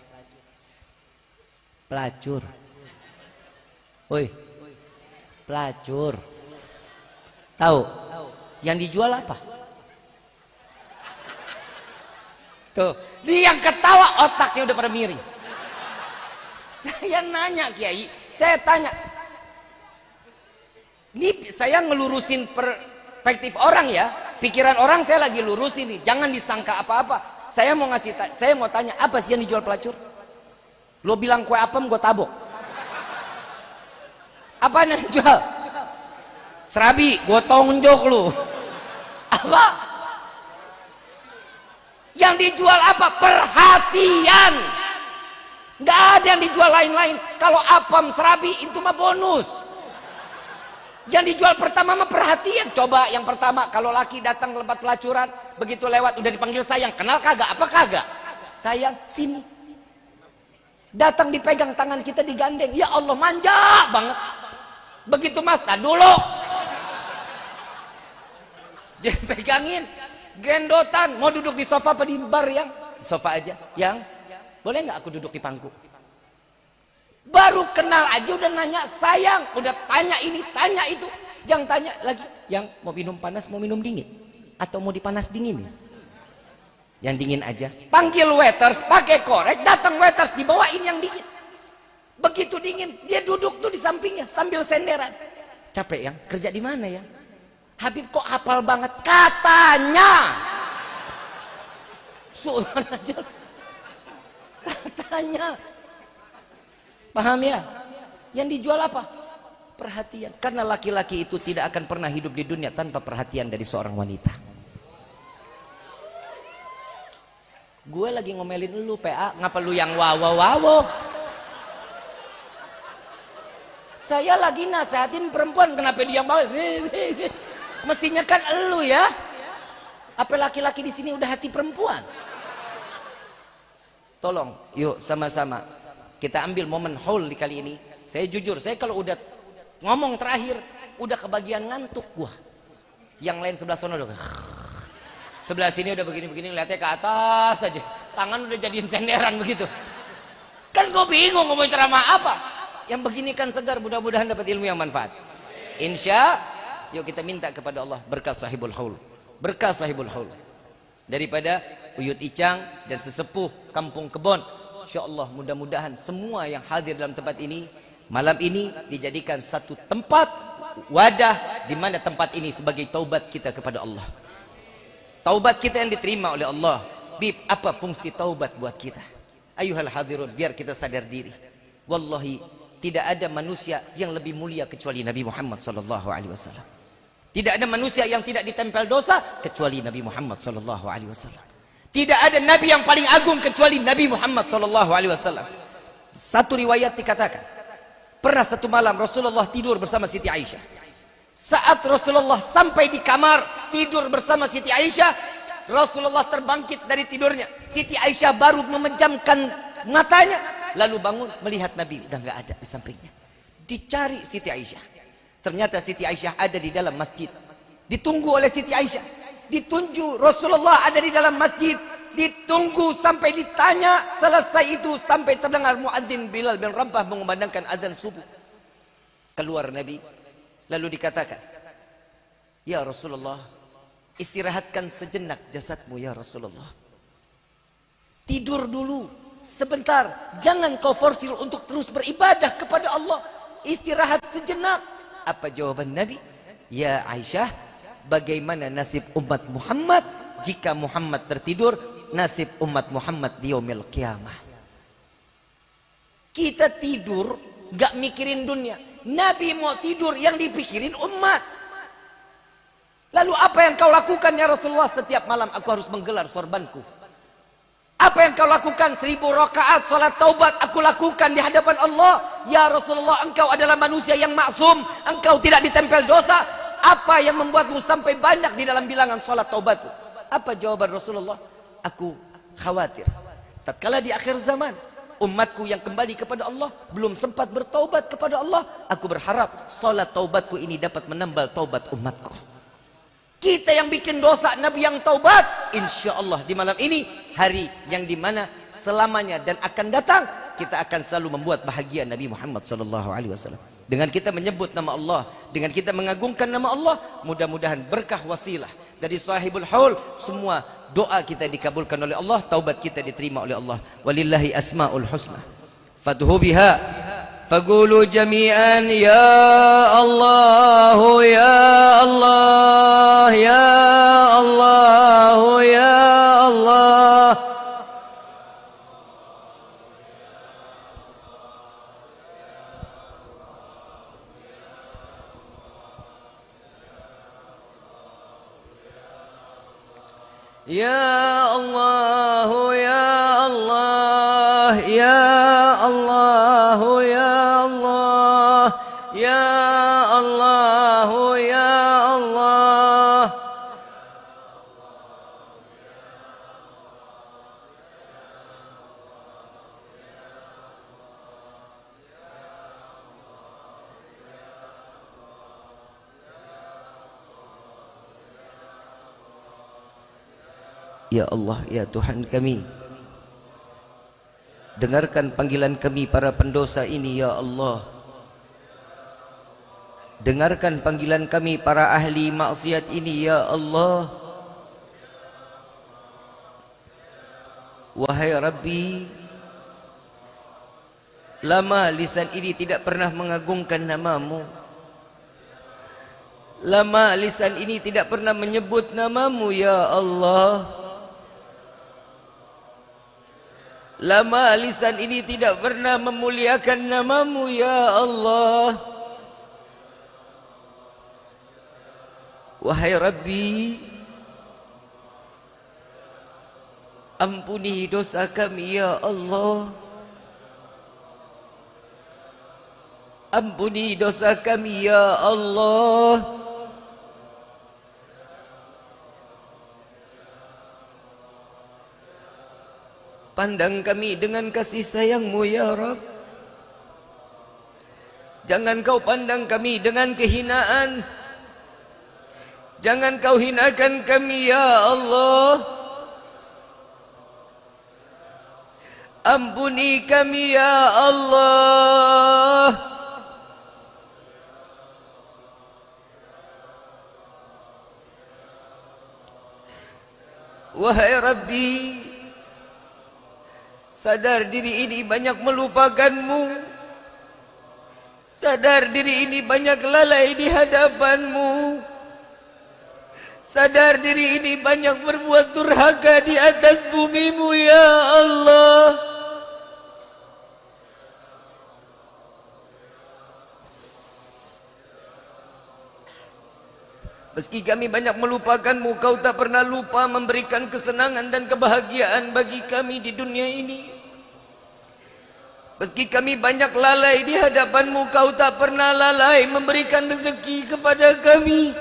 Pelacur. Tahu? Yang dijual apa? Tuh, dia yang ketawa otaknya udah pada miring. Saya nanya Kiai, Saya tanya, ini saya ngelurusin perspektif orang ya, pikiran orang saya lagi lurusin nih, jangan disangka apa-apa. Saya mau tanya, apa sih yang dijual pelacur? Lo bilang kue apem, gue tabok. Apa yang dijual? Serabi, gue tonjok lu. Apa? Yang dijual apa? Perhatian. Nggak ada yang dijual lain-lain. Kalau apem, serabi, itu mah bonus. Yang dijual pertama mah perhatian. Coba yang pertama, kalau laki datang ke tempat pelacuran, begitu lewat udah dipanggil sayang, kenal kagak? Apa kagak? Sayang, sini. Datang dipegang tangan kita, digandeng. Ya Allah, manja banget. Begitu mas, tak dulu. Dia pegangin, gendotan. Mau duduk di sofa apa di bar yang? Di sofa aja. Yang? Boleh nggak aku duduk di pangku? Baru kenal aja udah nanya sayang, udah tanya ini, tanya itu, yang tanya lagi, yang mau minum panas, mau minum dingin, atau mau dipanas dingin? Yang dingin aja. Panggil waiters, pakai korek, datang waiters dibawain yang dingin. Begitu dingin, dia duduk tuh di sampingnya sambil senderan. Capek yang kerja di mana ya? Habib kok hafal banget katanya. Sultan aja. Katanya. Paham ya? Yang dijual apa? Perhatian. Karena laki-laki itu tidak akan pernah hidup di dunia tanpa perhatian dari seorang wanita. Gue lagi ngomelin lu PA, ngapa lu yang wawo. Saya lagi nasihatin perempuan, kenapa dia mau? Mestinya kan elu ya. Apa laki-laki di sini udah hati perempuan? Tolong, yuk sama-sama kita ambil momen haul di kali ini. Saya jujur, saya kalau udah ngomong terakhir, udah kebagian ngantuk gua. Yang lain sebelah sana udah sebelah sini udah begini-begini, lihatnya ke atas aja. Tangan udah jadiin senderan begitu. Kan gua bingung ngomong ceramah apa. Yang begini kan segar, mudah-mudahan dapat ilmu yang manfaat. Insya, yuk kita minta kepada Allah berkah sahibul haul. Berkah sahibul haul. Daripada Uyut Icang dan sesepuh Kampung Kebon. InsyaAllah mudah-mudahan semua yang hadir dalam tempat ini malam ini dijadikan satu tempat wadah di mana tempat ini sebagai taubat kita kepada Allah. Taubat kita yang diterima oleh Allah. Bib, apa fungsi taubat buat kita? Ayuhal hadirun, biar kita sadar diri. Wallahi tidak ada manusia yang lebih mulia kecuali Nabi Muhammad SAW. Tidak ada manusia yang tidak ditempel dosa kecuali Nabi Muhammad SAW. Tidak ada nabi yang paling agung kecuali Nabi Muhammad SAW. Satu riwayat dikatakan, pernah satu malam Rasulullah tidur bersama Siti Aisyah. Saat Rasulullah sampai di kamar tidur bersama Siti Aisyah, Rasulullah terbangkit dari tidurnya. Siti Aisyah baru memejamkan matanya, lalu bangun melihat Nabi udah nggak ada di sampingnya. Dicari Siti Aisyah. Ternyata Siti Aisyah ada di dalam masjid. Ditunggu oleh Siti Aisyah. Ditunjuk Rasulullah ada di dalam masjid. Ditunggu sampai ditanya. Selesai itu sampai terdengar muadzin Bilal bin Rabah mengumandangkan azan subuh. Keluar Nabi. Lalu dikatakan, ya Rasulullah, istirahatkan sejenak jasadmu ya Rasulullah. Tidur dulu sebentar. Jangan kau forsir untuk terus beribadah kepada Allah. Istirahat sejenak. Apa jawaban Nabi? Ya Aisyah, bagaimana nasib umat Muhammad jika Muhammad tertidur? Nasib umat Muhammad di yaumil qiyamah. Kita tidur gak mikirin dunia. Nabi mau tidur, yang dipikirin umat. Lalu apa yang kau lakukan ya Rasulullah? Setiap malam aku harus menggelar sorbanku. Apa yang kau lakukan? 1000 rakaat salat taubat aku lakukan di hadapan Allah. Ya Rasulullah, engkau adalah manusia yang maksum, engkau tidak ditempel dosa. Apa yang membuatmu sampai banyak di dalam bilangan salat taubatku? Apa jawaban Rasulullah? Aku khawatir tatkala di akhir zaman umatku yang kembali kepada Allah belum sempat bertaubat kepada Allah. Aku berharap salat taubatku ini dapat menambal taubat umatku. Kita yang bikin dosa, Nabi yang taubat. Insya Allah di malam ini, hari yang dimana selamanya dan akan datang, kita akan selalu membuat bahagia Nabi Muhammad SAW. Dengan kita menyebut nama Allah, dengan kita mengagungkan nama Allah, mudah-mudahan berkah wasilah dari sahibul haul, semua doa kita dikabulkan oleh Allah, taubat kita diterima oleh Allah. Walillahi asmaul husna fad'u biha فقولوا جميعا يا الله يا الله يا الله يا الله. يا الله يا الله يا الله يا الله يا الله يا الله. Ya Allah, ya Tuhan kami, dengarkan panggilan kami para pendosa ini ya Allah. Dengarkan panggilan kami para ahli maksiat ini ya Allah. Wahai Rabbi, lama lisan ini tidak pernah mengagungkan namamu. Lama lisan ini tidak pernah menyebut namamu ya Allah. Lama lisan ini tidak pernah memuliakan namamu ya Allah. Wahai Rabbi, ampuni dosa kami ya Allah. Ampuni dosa kami ya Allah. Pandang kami dengan kasih sayang-Mu ya Rabb. Jangan Kau pandang kami dengan kehinaan. Jangan Kau hinakan kami ya Allah. Ampuni kami ya Allah. Wahai Rabbi, sadar diri ini banyak melupakan-Mu. Sadar diri ini banyak lalai di hadapan-Mu. Sadar diri ini banyak berbuat durhaka di atas bumi-Mu ya Allah. Meski kami banyak melupakan-Mu, Kau tak pernah lupa memberikan kesenangan dan kebahagiaan bagi kami di dunia ini. Meski kami banyak lalai di hadapan-Mu, Kau tak pernah lalai memberikan rezeki kepada kami.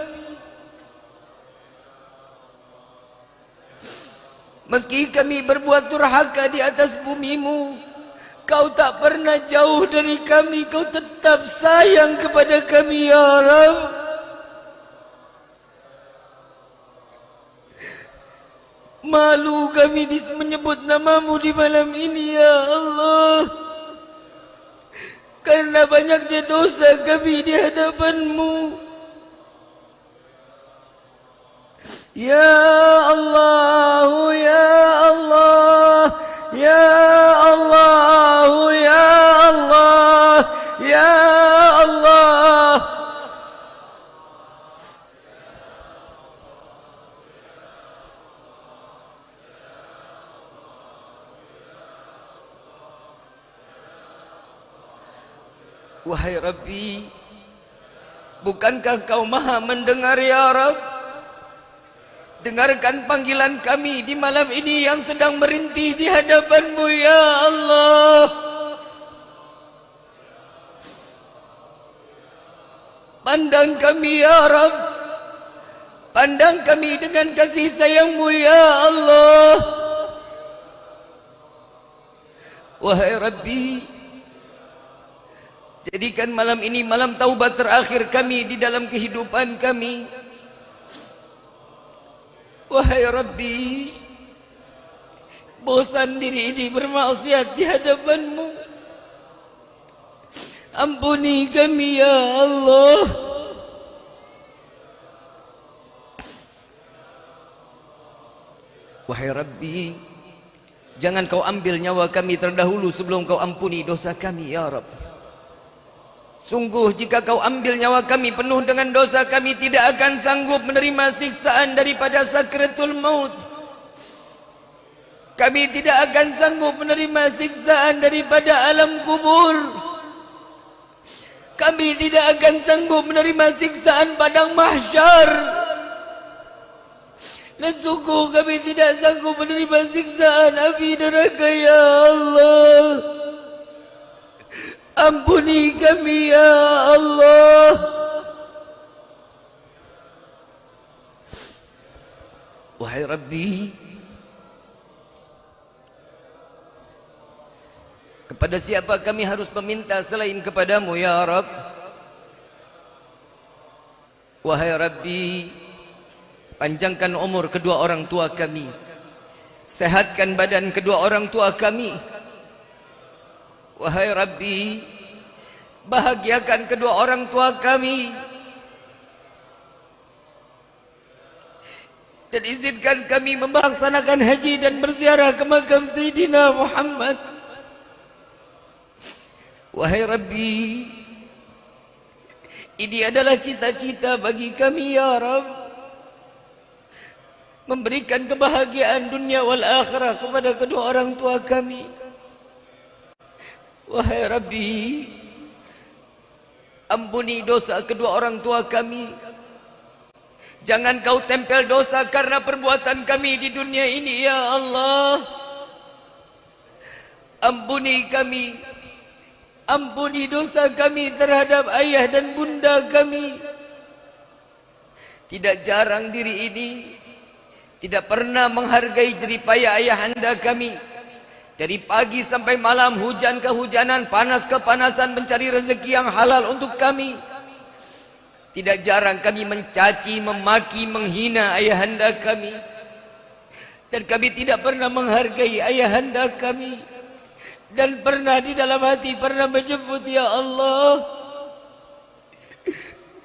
Meski kami berbuat durhaka di atas bumi-Mu, Kau tak pernah jauh dari kami. Kau tetap sayang kepada kami ya Rabb. Malu kami menyebut namamu di malam ini ya Allah. Karena banyaknya dosa kami di hadapan-Mu. Ya Allah, ya Allah, ya Allah, ya Allah, ya Allah. Wahai Rabbi, bukankah Kau maha mendengar ya Rabb? Dengarkan panggilan kami di malam ini yang sedang merintih di hadapan-Mu ya Allah. Pandang kami ya Rabb. Pandang kami dengan kasih sayang-Mu ya Allah. Wahai Rabbi, jadikan malam ini malam taubat terakhir kami di dalam kehidupan kami. Wahai Rabbi, bosan diri ini bermaksiat di hadapan-Mu. Ampuni kami ya Allah. Wahai Rabbi, jangan Kau ambil nyawa kami terdahulu sebelum Kau ampuni dosa kami ya Rabb. Sungguh jika kau ambil nyawa kami penuh dengan dosa, kami tidak akan sanggup menerima siksaan daripada sakratul maut. Kami tidak akan sanggup menerima siksaan daripada alam kubur. Kami tidak akan sanggup menerima siksaan padang mahsyar. Dan sungguh kami tidak sanggup menerima siksaan api neraka, ya Allah. Ampuni kami, ya Allah. Wahai Rabbi, kepada siapa kami harus meminta selain kepadamu, ya Rabb? Wahai Rabbi, panjangkan umur kedua orang tua kami, sehatkan badan kedua orang tua kami. Wahai Rabbi, bahagiakan kedua orang tua kami, dan izinkan kami melaksanakan haji dan berziarah ke makam Sayyidina Muhammad. Wahai Rabbi, ini adalah cita-cita bagi kami, ya Rabb, memberikan kebahagiaan dunia wal akhirah kepada kedua orang tua kami. Wahai Rabbi, ampuni dosa kedua orang tua kami. Jangan kau tempel dosa karena perbuatan kami di dunia ini, ya Allah. Ampuni kami, ampuni dosa kami terhadap ayah dan bunda kami. Tidak jarang diri ini tidak pernah menghargai jeripaya ayahanda kami. Dari pagi sampai malam, hujan kehujanan, panas kepanasan, mencari rezeki yang halal untuk kami. Tidak jarang kami mencaci, memaki, menghina ayahanda kami. Dan kami tidak pernah menghargai ayahanda kami. Dan pernah di dalam hati pernah menyebut, ya Allah,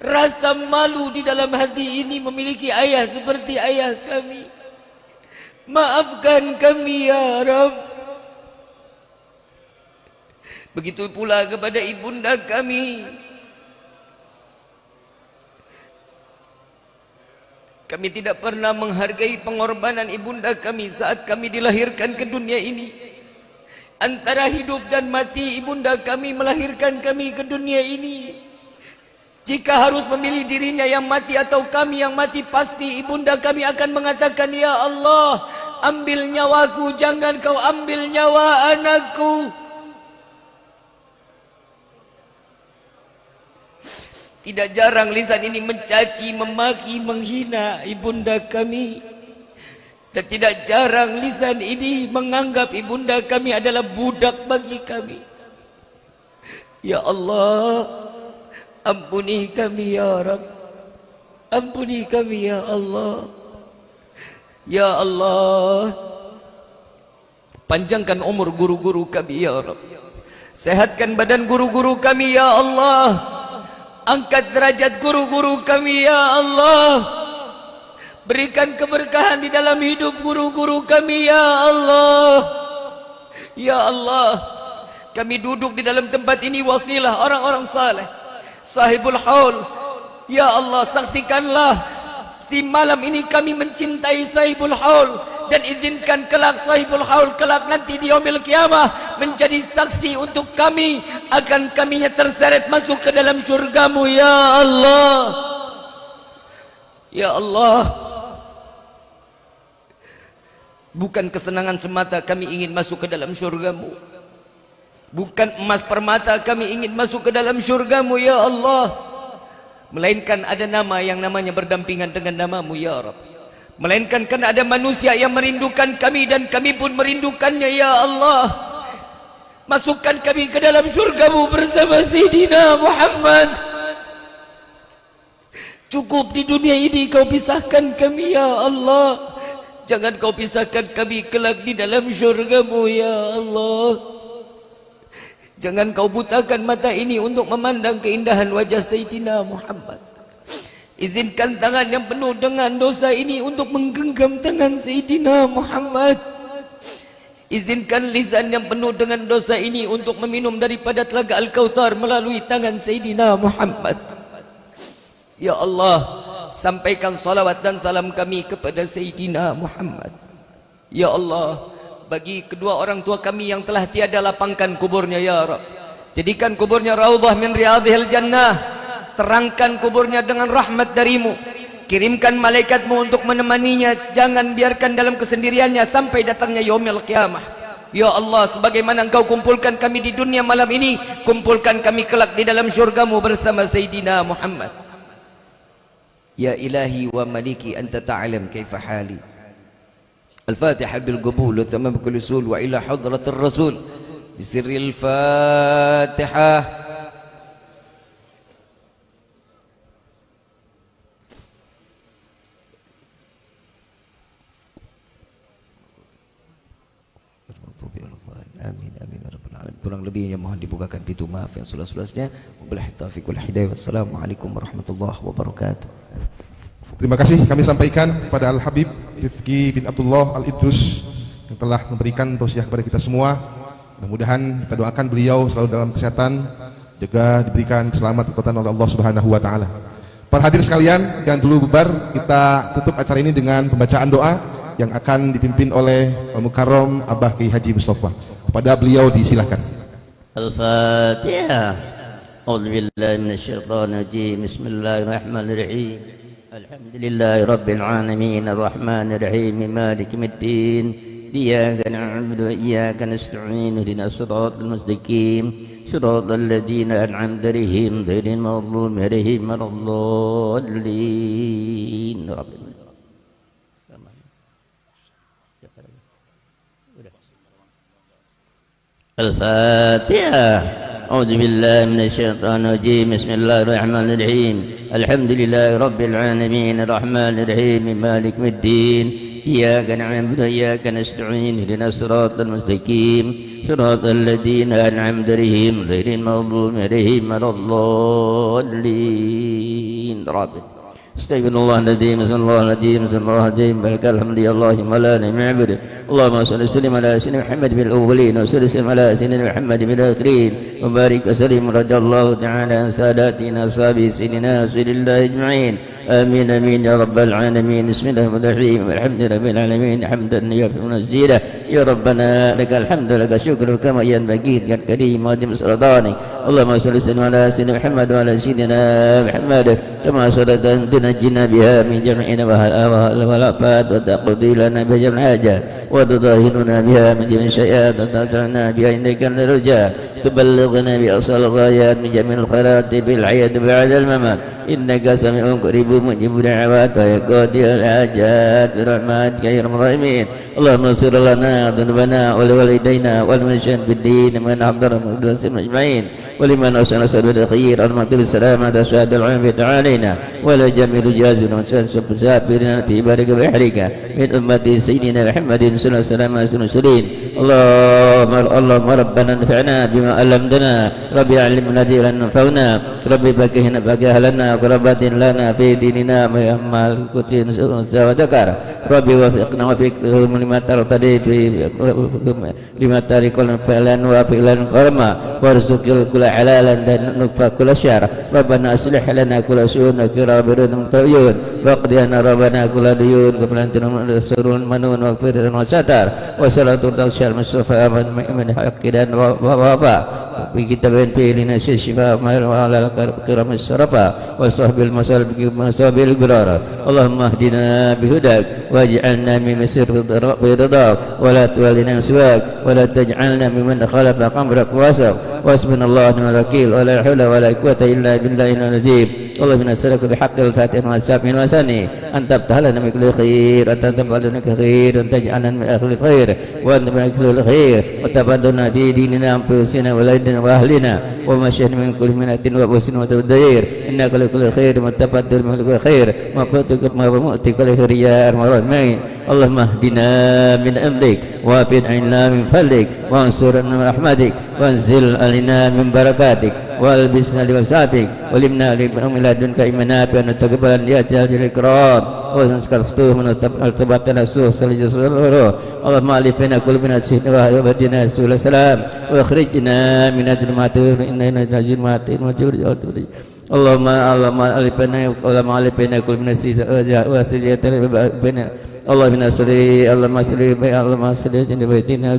rasa malu di dalam hati ini memiliki ayah seperti ayah kami. Maafkan kami, ya Rabb. Begitu pula kepada ibunda kami. Kami tidak pernah menghargai pengorbanan ibunda kami saat kami dilahirkan ke dunia ini. Antara hidup dan mati ibunda kami melahirkan kami ke dunia ini. Jika harus memilih dirinya yang mati atau kami yang mati, pasti ibunda kami akan mengatakan, ya Allah, ambil nyawaku, jangan kau ambil nyawa anakku. Tidak jarang lisan ini mencaci, memaki, menghina ibunda kami. Dan tidak jarang lisan ini menganggap ibunda kami adalah budak bagi kami. Ya Allah, ampuni kami, ya Rabb. Ampuni kami, ya Allah. Ya Allah, panjangkan umur guru-guru kami, ya Rabb. Sehatkan badan guru-guru kami, ya Allah. Angkat derajat guru-guru kami, ya Allah. Berikan keberkahan di dalam hidup guru-guru kami, ya Allah. Ya Allah, kami duduk di dalam tempat ini wasilah orang-orang saleh, sahibul haul. Ya Allah, saksikanlah di malam ini kami mencintai sahibul haul. Dan izinkan kelak sahibul haul kelak nanti di yaumil qiyamah menjadi saksi untuk kami akan kaminya terseret masuk ke dalam syurgamu, ya Allah. Ya Allah, bukan kesenangan semata kami ingin masuk ke dalam syurgamu. Bukan emas permata kami ingin masuk ke dalam syurgamu, ya Allah. Melainkan ada nama yang namanya berdampingan dengan namamu, ya Rabb. Melainkan karena ada manusia yang merindukan kami dan kami pun merindukannya, ya Allah. Masukkan kami ke dalam syurgamu bersama Sayyidina Muhammad. Cukup di dunia ini kau pisahkan kami, ya Allah. Jangan kau pisahkan kami kelak di dalam syurgamu, ya Allah. Jangan kau butakan mata ini untuk memandang keindahan wajah Sayyidina Muhammad. Izinkan tangan yang penuh dengan dosa ini untuk menggenggam tangan Sayyidina Muhammad. Izinkan lisan yang penuh dengan dosa ini untuk meminum daripada telaga Al-Kautsar melalui tangan Sayyidina Muhammad. Ya Allah, sampaikan salawat dan salam kami kepada Sayyidina Muhammad. Ya Allah, bagi kedua orang tua kami yang telah tiada, lapangkan kuburnya ya Rabb. Jadikan kuburnya raudhah min riyadhil jannah. Terangkan kuburnya dengan rahmat darimu. Kirimkan malaikatmu untuk menemaninya. Jangan biarkan dalam kesendiriannya sampai datangnya yaumil qiyamah. Ya Allah, sebagaimana engkau kumpulkan kami di dunia malam ini, kumpulkan kami kelak di dalam syurgamu bersama Sayyidina Muhammad. Ya ilahi wa maliki anta ta'lam kaifa hali. Al-Fatiha bil qabul wa tamam kulli usul wa ila hadratir rasul bisirril Fatihah. Amin amin ya rabbal alamin. Kurang lebihnya mohon dibukakan pintu maaf yang seluas-luasnya. Wabillahi taufiq wal hidayah. Wassalamualaikum warahmatullahi wabarakatuh. Terima kasih kami sampaikan kepada Al-Habib Rifki bin Abdullah Al-Idrus yang telah memberikan tausiah kepada kita semua. Mudah-mudahan kita doakan beliau selalu dalam kesehatan, juga diberikan keselamatan kekuatan oleh Allah Subhanahu wa taala. Para hadirin sekalian, jangan dulu bubar. Kita tutup acara ini dengan pembacaan doa yang akan dipimpin oleh Al-Mukarram Abah Kiai Haji Mustafa. Kepada beliau disilahkan. Al-Fatihah. A'udzu billahi minasyaitonir rajim. Bismillahirrahmanirrahim. Alhamdulillahi rabbil alamin arrahmanir rahim maliki yaumiddin. Iyyaka na'budu wa iyyaka nasta'in. Ihdinas siratal mustaqim. Siratal ladzina an'amta 'alaihim ghairil maghdubi 'alaihim waladdallin. Al-Fatihah. A'udzu billahi minasyaitonir rajim. Bismillahirrahmanirrahim. Alhamdulillahi rabbil alamin arrahmanir rahim maliki yaumiddin. Iyyaka na'budu wa iyyaka nasta'in. Ihdinas siratal mustaqim. Siratal ladzina an'amta 'alaihim ghairil maghdubi 'alaihim waladdallin. Astagfirullahaladzim, Astagfirullahaladzim, Astagfirullahaladzim. Alhamdulillahumma la na'budu. Allahumma salli sallim ala sayyidina Muhammad bil awwalin wa sallim ala sayyidina Muhammad bil akhirin wa barik wa sallim radhiyallahu ta'ala an sadatina ashabi sayyidina Rasulillah ajma'in. Amin amin ya rabbal alamin. Bismillahirrahmanirrahim. Alhamdulillahil alamin hamdan yafi'u nazira. Ya rabbana lakal hamdu laka syukru kama yanbaghi li karimati sultanik. Allahumma salli sallim ala sayyidina Muhammad wa ala sayyidina Muhammad kama sallaita تنجينا بها من جميع والآفات وتقضي لنا بجميع الحاجات وتطهرنا بها من جميع الشيئات وترفعنا بها إليك الرجاء تبلغنا بأصل الغايات من جميع الخيرات بالحياة بعد الممات إنك سميع قريب مجيب الدعوات ويا قاضي الحاجات برحمتك يا أرحم الراحمين. اللهم اغفر لنا ذنوبنا ولوالدينا والمشاهد في الدين من حضر مجلس أجمعين ولمن أرسل سبيل الخير المغفر السلامة أشهد العافية علينا ولا جميل جازل وسافرنا في بارك بحرك من أمة سيدنا محمد صلى الله عليه وسلم. اللهم ربنا انفعنا بما علمتنا. ربي علمنا دينا ينفعنا. ربي فقهنا فقه لنا قربة لنا في ديننا مما الكتين وذكر. ربي وفقنا وفقهم لما ترتدي في لما تارك فعلا وفعلا قرما وارزق كل حلالا نكفى كل شر. ربنا أصلح لنا كل شؤون وكرا برد فعيون واقضي أن ربنا كل ديون قبل أن تنمو سرون منون وكفر وستر وصلاة تغشى المصطفى من حقنا ووفا بكتاب فيه لنا الشفاء وعلى الكرم الصرفا وصحب المصالح بصحب القرار. اللهم اهدنا بهداك واجعلنا من مسير في رضاك ولا تولنا سواك ولا تجعلنا ممن خالف أمرك واسق واسمنا الله ونعم الوكيل ولا حول ولا قوة إلا بالله العظيم. اللهم نسألك بحق الفاتحة والسابع والثاني أن تفتح لنا من كل خير أن تنفع لنا خير أن تجعلنا من أهل الخير وأنت من أهل الخير وتفضلنا في ديننا أنفسنا ولدنا وأهلنا ومشهد من كل منة وبوسن وتدير إنك لكل خير متفضل من كل خير مؤتي كل خير يا أرحم الراحمين. اللهم اهدنا من أمرك وافد عنا من فضلك وانصرنا من رحمتك وانزل علينا من بركاتك والبسنا لوسعتك ولمنا من لدنك إيمانا بأن تقبل يا جل الإكرام ونسكر فتوه من ارتباطنا السوء اللهم ألف بين قلوبنا السهل وبدنا سبل السلام واخرجنا من الظلمات إننا الظلمات اللهم ألف بين قلوبنا السهل اللهم صل على بيتنا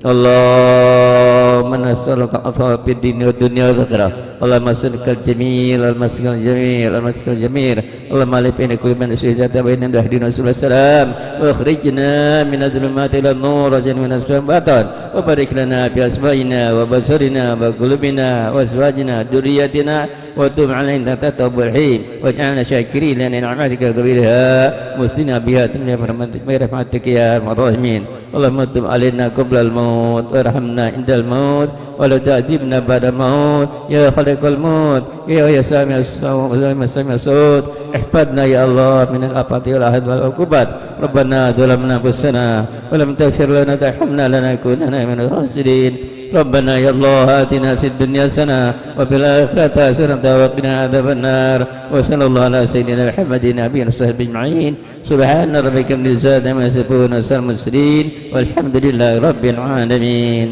اللهم نسألك العفو في الدين والدنيا والآخرة اللهم نسألك الجميل المسك الجميل المسك الجميل اللهم ألف بين كل من أشهد بين اهدنا سبل السلام واخرجنا من الظلمات إلى النور وجعلنا من الباطل وبارك لنا في أسمائنا وبصرنا وقلوبنا وأزواجنا ذريتنا وتب علينا التوب الرحيم واجعلنا شاكرين لنعمتك قبلها مسلمين بها برحمتك يا أرحم الراحمين اللهم تب علينا قبل الموت وارحمنا عند الموت ولا تعذبنا بعد الموت يا خالق الموت يا سامع الصوت احفظنا يا الله من الآفات والأهد والعقوبات ربنا ظلمنا أنفسنا ولم تغفر لنا ترحمنا لنكونن من الخاسرين ربنا يا الله آتنا في الدنيا حسنة وفي الآخرة حسنة وقنا عذاب النار وصلى الله على سيدنا محمد نبينا وصحبه أجمعين سبحان ربك رب العزة عما يصفون وسلام المرسلين والحمد لله رب العالمين.